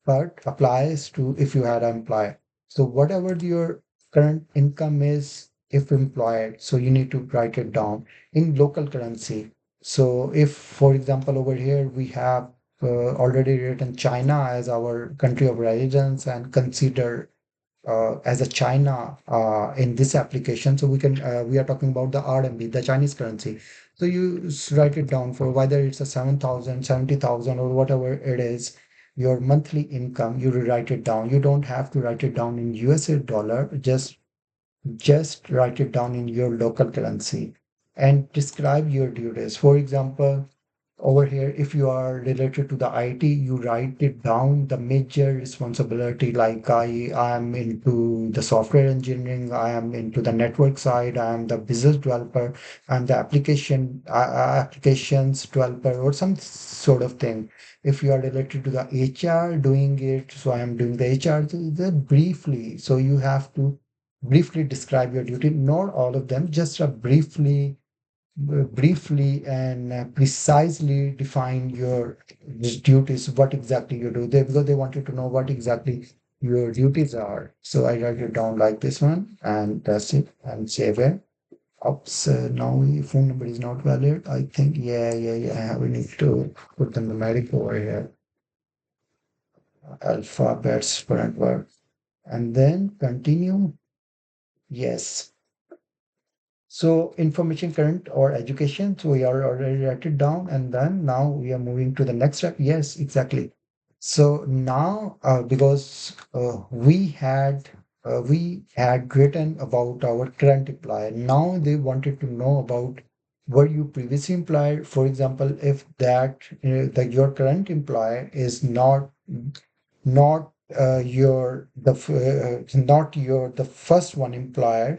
but applies to if you had an employee. So whatever your current income is, if employed, so you need to write it down in local currency. So if, for example, over here we have already written China as our country of residence and consider as a China in this application. So we are talking about the RMB, the Chinese currency. So you write it down for whether it's a 7,000, 70,000, or whatever it is, your monthly income, you write it down. You don't have to write it down in USA dollar, just write it down in your local currency and describe your duties. For example, over here, if you are related to the IT, you write it down, the major responsibility, like I am into the software engineering, I am into the network side, I am the business developer, I'm the applications developer, or some sort of thing. If you are related to the HR doing it, so I am doing the HR, so that briefly. So you have to briefly describe your duty, not all of them, just a briefly and precisely define your duties, what exactly you do there, because they wanted to know what exactly your duties are. So I write it down like this one, and that's it, and save it. Oops, now your phone number is not valid. I think, yeah. We need to put the numeric over here, alphabets, current word, and then continue. Yes. So information current or education. So we are already write it down, and then now we are moving to the next step. Yes, exactly. So now, because we had written about our current employer. Now they wanted to know about were you previously employed. For example, if that your current employer is not your the first one employer.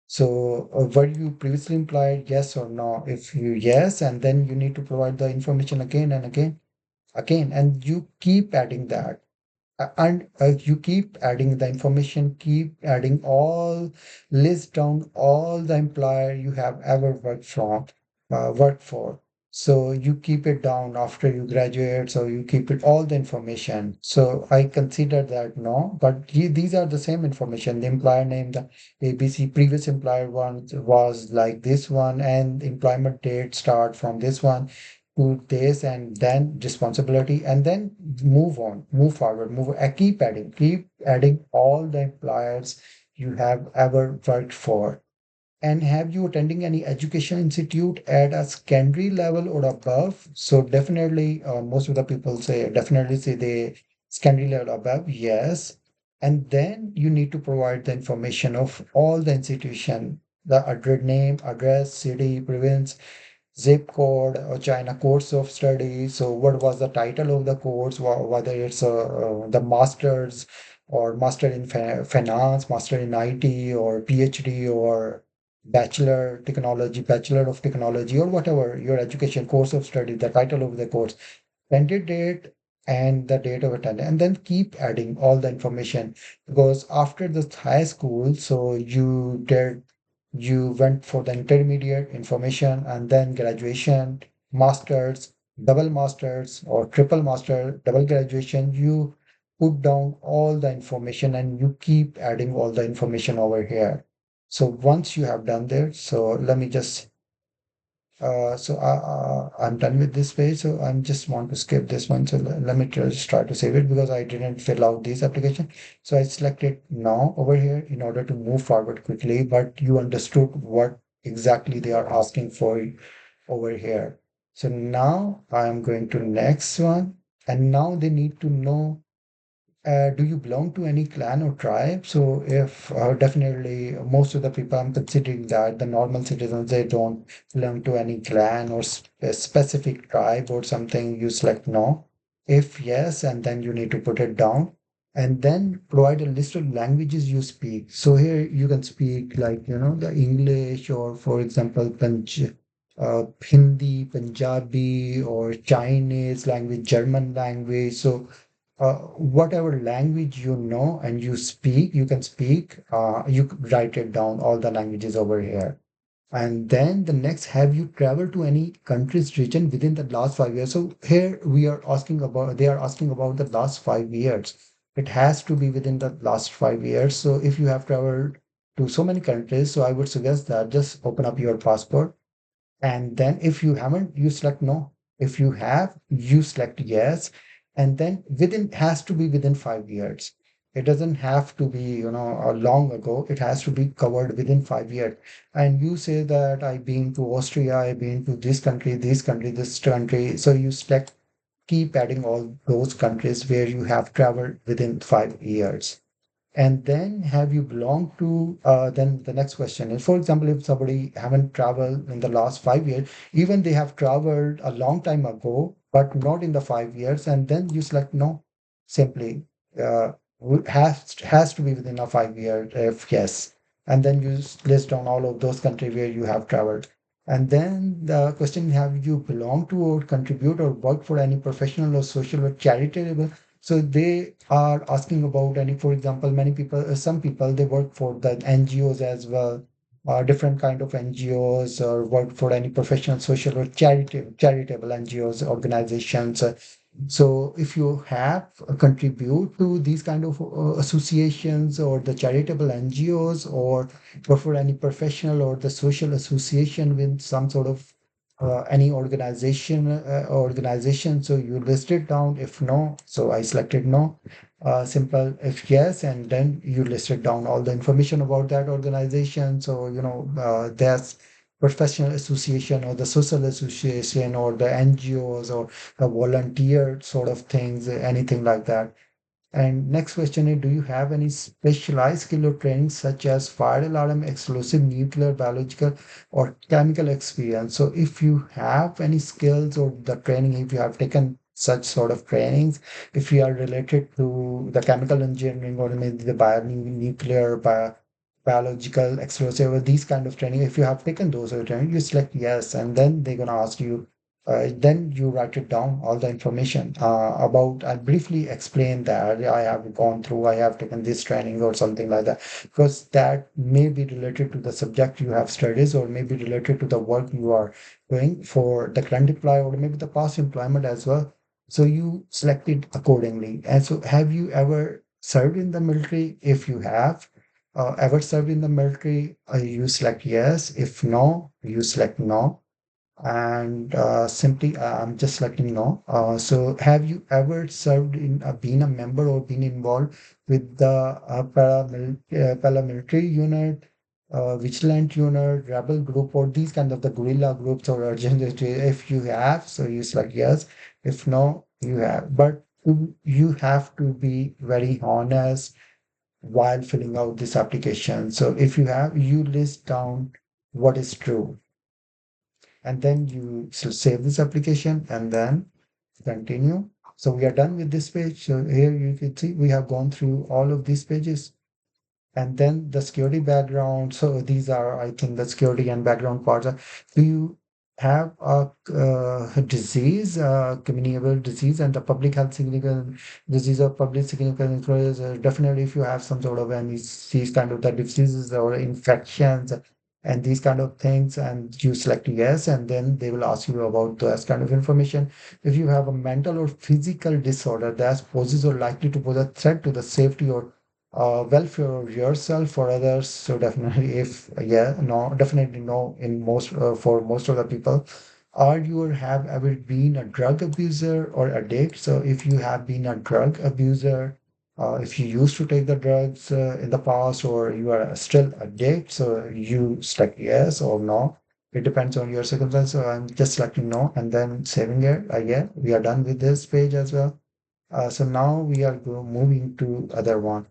So were you previously employed, yes or no? If you yes, and then you need to provide the information again and again, and you keep adding that. And you keep adding the information, keep adding list down all the employer you have ever worked for. So you keep it down after you graduate, so you keep it all the information. So I consider that no, but these are the same information. The employer name, the ABC previous employer one was like this one, and employment date start from this one to this, and then responsibility, and then move forward, keep adding all the employers you have ever worked for. And have you attending any education institute at a secondary level or above? So definitely, most of the people say they secondary level above, yes. And then you need to provide the information of all the institution, the address name, address, city, province, zip code or China course of study. So what was the title of the course, whether it's the master's or master in finance, master in IT, or PhD, or bachelor of technology, or whatever your education course of study, the title of the course, candidate and the date of attendance, and then keep adding all the information. Because after the high school, so you went for the intermediate information, and then graduation, masters, double masters, or triple master, double graduation. You put down all the information and you keep adding all the information over here. So once you have done that, so let me just I'm done with this page, so I'm just want to skip this one. So let me just try to save it because I didn't fill out this application. So I selected now over here in order to move forward quickly, but you understood what exactly they are asking for over here. So now I am going to next one, and now they need to know, do you belong to any clan or tribe? So if definitely most of the people, I'm considering that the normal citizens, they don't belong to any clan or specific tribe or something, you select no. If yes, and then you need to put it down, and then provide a list of languages you speak. So here you can speak like, the English, or for example, Hindi, Punjabi, or Chinese language, German language. So whatever language you know and you speak, you can speak, you write it down, all the languages over here. And then the next, have you traveled to any country's region within the last 5 years? So here they are asking about the last 5 years. It has to be within the last 5 years. So if you have traveled to so many countries, so I would suggest that just open up your passport, and then if you haven't, you select no. If you have, you select yes. And then within, has to be within 5 years. It doesn't have to be, long ago. It has to be covered within 5 years. And you say that I've been to Austria, I've been to this country, this country. So you select, keep adding all those countries where you have traveled within 5 years. And then have you belonged to, then the next question is, for example, if somebody haven't traveled in the last 5 years, even they have traveled a long time ago, but not in the 5 years, and then you select no, simply has to be within a 5 year, if yes. And then you list down all of those countries where you have traveled. And then the question, have you belonged to or contribute or work for any professional or social or charitable? So they are asking about any, for example, many people, some people, they work for the NGOs as well, different kind of NGOs, or work for any professional, social, or charitable NGOs, organizations. So if you have contribute to these kind of associations or the charitable NGOs, or work for any professional or the social association with some sort of any organization, so you list it down. If no, so I selected no. Simple. If yes, and then you listed down all the information about that organization. So there's professional association or the social association or the NGOs or the volunteer sort of things, anything like that. And next question is, do you have any specialized skill or training such as fire alarm, explosive, nuclear, biological, or chemical experience? So if you have any skills or the training, if you have taken such sort of trainings, if you are related to the chemical engineering or maybe the nuclear, biological, explosive, or these kind of training, if you have taken those sort of training, you select yes, and then they're gonna ask you, then you write it down, all the information about. I briefly explain that I have gone through, I have taken this training or something like that, because that may be related to the subject you have studies, or maybe related to the work you are doing for the current employer, or maybe the past employment as well. So you select it accordingly. And so, have you ever served in the military? If you have ever served in the military, you select yes. If no, you select no. And simply, I'm just letting you know. So, have you ever served in, been a member or been involved with the paramilitary unit, vigilant unit, rebel group, or these kind of the guerrilla groups or urgent? If you have, so you select yes. If no, you have. But you have to be very honest while filling out this application. So, if you have, you list down what is true. and then you save this application and then continue. So we are done with this page. So here you can see we have gone through all of these pages. And then the security background. So these are, I think, the security and background parts. Do you have a disease, communicable disease, and the public health significant disease or public significant influence? Definitely, if you have some sort of any these kind of the diseases or infections and these kind of things, and you select yes, and then they will ask you about this kind of information. If you have a mental or physical disorder that poses or likely to pose a threat to the safety or welfare of yourself or others. So definitely, if yeah, no, definitely no. In most for most of the people, are you or have ever been a drug abuser or addict? So if you have been a drug abuser, if you used to take the drugs in the past, or you are still addict, so you select yes or no. It depends on your circumstance. So I'm just selecting no and then saving it. Yeah, we are done with this page as well. So now we are moving to other one.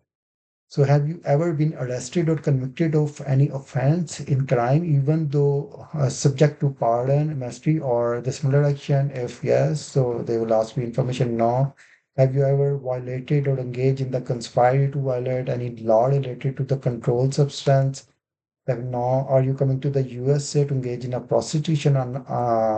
So have you ever been arrested or convicted of any offense in crime, even though subject to pardon, amnesty, or the similar action? If yes, so they will ask you information. No. Have you ever violated or engaged in the conspiracy to violate any law related to the controlled substance? Like now, are you coming to the USA to engage in a prostitution on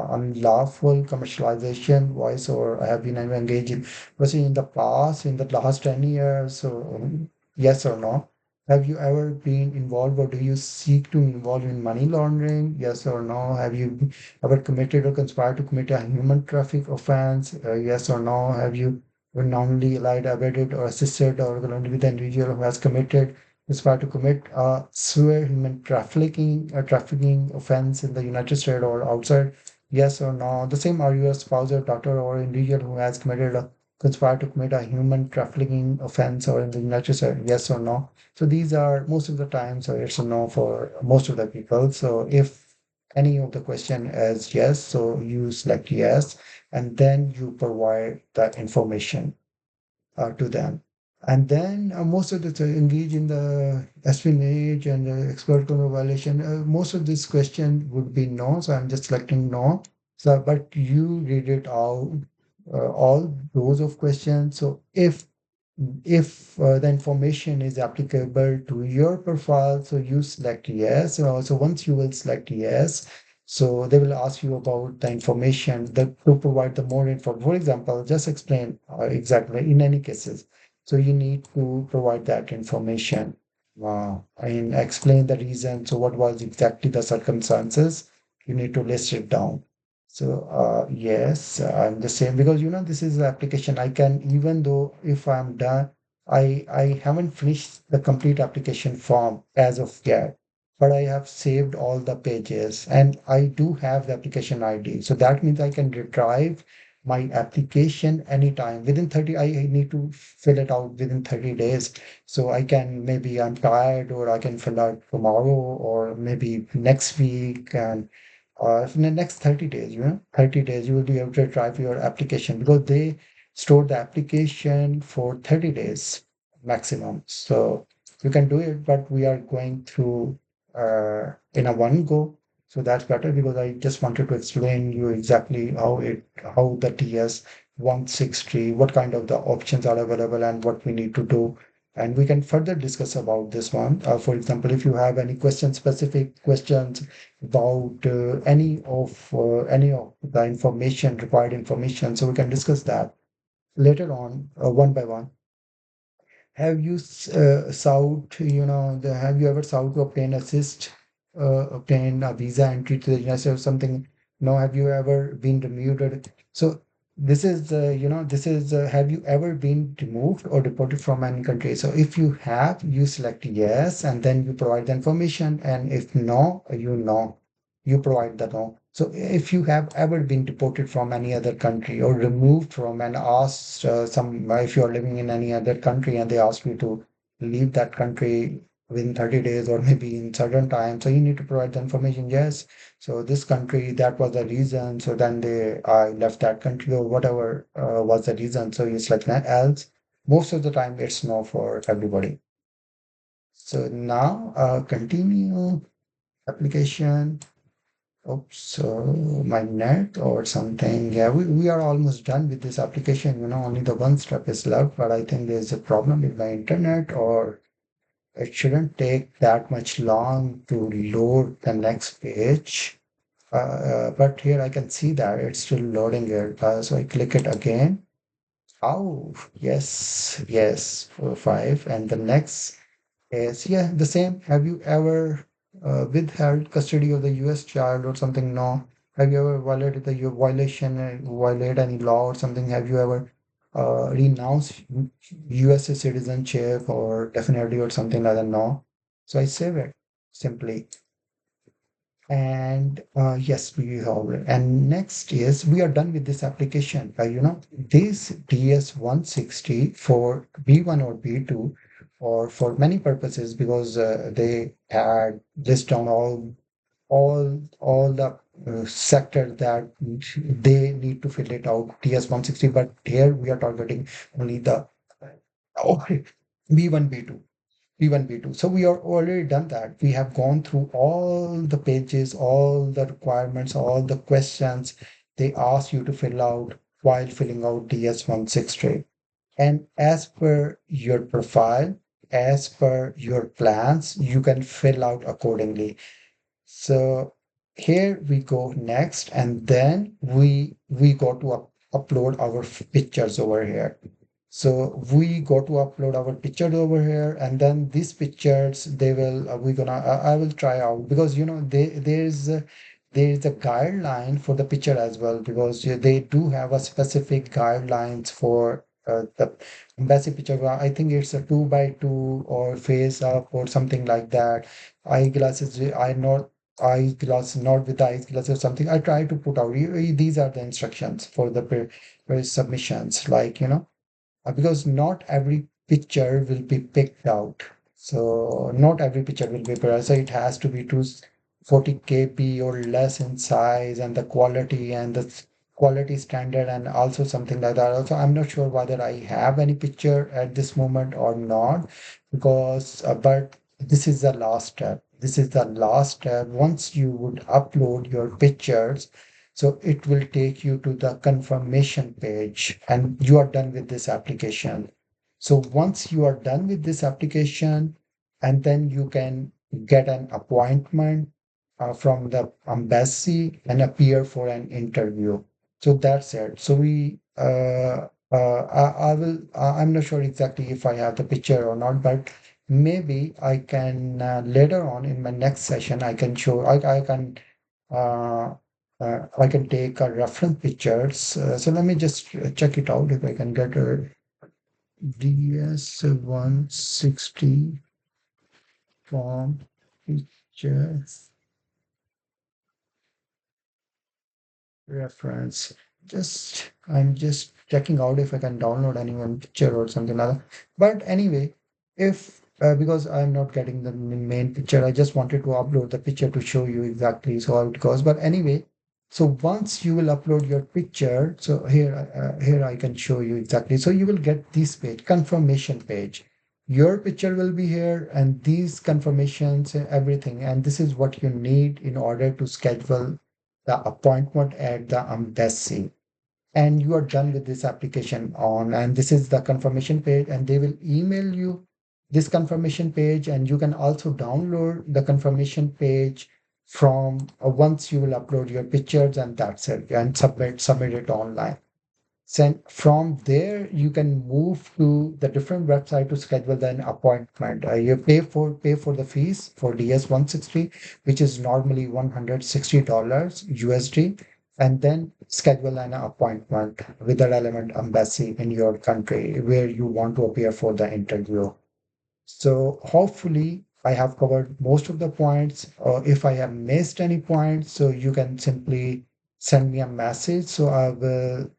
unlawful commercialization, voice, or have been ever engaged in prostitution in the past, in the last 10 years? So, yes or no? Have you ever been involved or do you seek to involve in money laundering? Yes or no? Have you ever committed or conspired to commit a human traffic offense? Yes or no? Have you ever knowingly allied, abetted, or assisted or collaborated with an individual who has committed conspire to commit a severe human trafficking offense in the United States or outside? Yes or no? The same, are you a spouse or daughter or individual who has committed a conspire to commit a human trafficking offense or in the United States? Yes or no? So these are most of the time, so it's a no for most of the people. So if any of the question is yes, so you select yes, and then you provide the information to them. And then most of the engage in the espionage and expert control violation. Most of this question would be no, so I'm just selecting no. So, but you read it out, all those of questions. So if the information is applicable to your profile, so you select yes. So once you will select yes, so they will ask you about the information that to provide the more info. For example, just explain exactly in any cases. So you need to provide that information and explain the reason. So what was exactly the circumstances? You need to list it down. So yes, I'm the same because this is the application. I can, even though if I'm done, I haven't finished the complete application form as of yet, but I have saved all the pages and I do have the application ID. So that means I can retrieve my application anytime. Within 30, I need to fill it out within 30 days. So I can, maybe I'm tired or I can fill out tomorrow or maybe next week. And in the next 30 days, 30 days, you will be able to drive your application because they store the application for 30 days maximum. So you can do it, but we are going through in a one go. So that's better because I just wanted to explain you exactly how the DS-160, what kind of the options are available and what we need to do. And we can further discuss about this one. For example, if you have any questions, specific questions about any of the information, required information, so we can discuss that later on, one by one. Have you sought, have you ever sought to obtain obtain a visa entry to the United States or something? No, have you ever been removed? So this is, have you ever been removed or deported from any country? So if you have, you select yes, and then you provide the information. And if no, you provide the no. So if you have ever been deported from any other country or removed from and asked if you are living in any other country and they ask you to leave that country within 30 days or maybe in certain time, so you need to provide the information. Yes. So this country, that was the reason. So then I left that country or whatever was the reason. So it's like that else. Most of the time it's no for everybody. So now continue application. Oops, my net or something. Yeah, we are almost done with this application. Only the one step is left, but I think there's a problem with my internet, or it shouldn't take that much long to load the next page. But here I can see that it's still loading it. So I click it again. Oh, yes, yes, 4, 5. And the next is, yeah, the same. Have you ever withheld custody of the US child or something? No. Have you ever violated the violation, violate any law or something? Have you ever renounced US citizenship or definitely or something like that? No. So I save it simply. And yes, we have. And next is we are done with this application. This DS-160 for B1 or B2, or for many purposes, because they had list down all the sector that they need to fill it out DS-160. But here we are targeting only the oh, B1, B2. B1, B2. So we are already done that. We have gone through all the pages, all the requirements, all the questions they ask you to fill out while filling out DS-160. And as per your profile, as per your plans, you can fill out accordingly. So here we go next, and then we go to upload our pictures over here. So we go to upload our pictures over here, and then these pictures they will we gonna I will try out, because there's a guideline for the picture as well, because they do have a specific guidelines for the embassy picture. I think it's a 2 by 2 or face up or something like that. Eyeglasses, I not eyeglass, not with the eyeglass or something. I try to put out. These are the instructions for the submissions, like because not every picture will be picked out. So not every picture will be picked. So it has to be 240 kb or less in size, and the quality and the quality standard, and also something like that. Also, I'm not sure whether I have any picture at this moment or not, because but this is the last step. This is the last step. Once you would upload your pictures, so it will take you to the confirmation page and you are done with this application. So once you are done with this application, and then you can get an appointment from the embassy and appear for an interview. So that's it. So I will, I'm not sure exactly if I have the picture or not, but maybe I can later on in my next session, I can show, I can uh, I can take a reference pictures. So let me just check it out if I can get a DS-160 form picture reference. I'm just checking out if I can download any one picture or something like that. But anyway, if because I'm not getting the main picture, I just wanted to upload the picture to show you exactly so how it goes. But anyway, so once you will upload your picture, so here I can show you exactly. So you will get this page, confirmation page. Your picture will be here, and these confirmations, everything, and this is what you need in order to schedule the appointment at the embassy. And you are done with this application on, and this is the confirmation page, and they will email you this confirmation page, and you can also download the confirmation page from once you will upload your pictures, and that's it, and submit it online. Send from there, you can move to the different website to schedule an appointment. You pay for the fees for DS-160, which is normally $160 USD, and then schedule an appointment with the relevant embassy in your country where you want to appear for the interview. So hopefully I have covered most of the points. If I have missed any points, so you can simply send me a message. So I will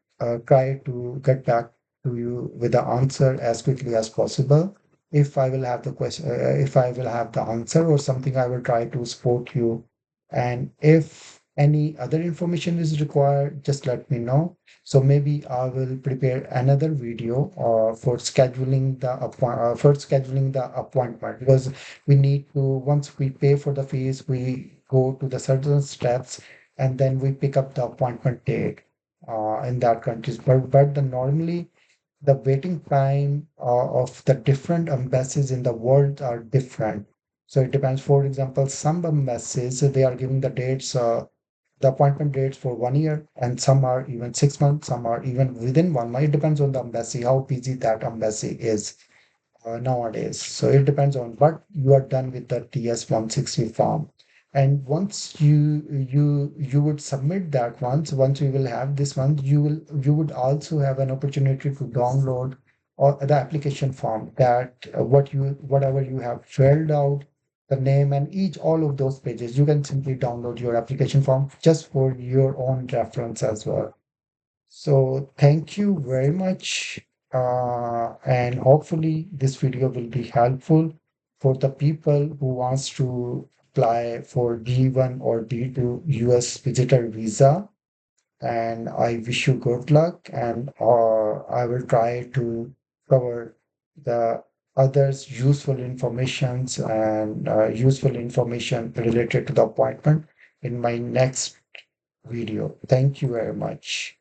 try to get back to you with the answer as quickly as possible. If I will have the question, if I will have the answer or something, I will try to support you. And if Any other information is required, just let me know. So maybe I will prepare another video for scheduling the appointment, because we need to, once we pay for the fees, we go to the certain steps and then we pick up the appointment date in that countries. But the normally the waiting time of the different embassies in the world are different. So it depends. For example, some embassies, they are giving the appointment dates for 1 year, and some are even 6 months, some are even within 1 month. It depends on the embassy, how busy that embassy is nowadays. So it depends on, but you are done with the DS-160 form. And once you would submit that, once you will have this one, you would also have an opportunity to download or the application form, that whatever you have filled out, the name and each all of those pages, you can simply download your application form just for your own reference as well. So thank you very much. And hopefully this video will be helpful for the people who wants to apply for D1 or D2 US visitor visa. And I wish you good luck, and I will try to cover the others useful informations and useful information related to the appointment in my next video. Thank you very much.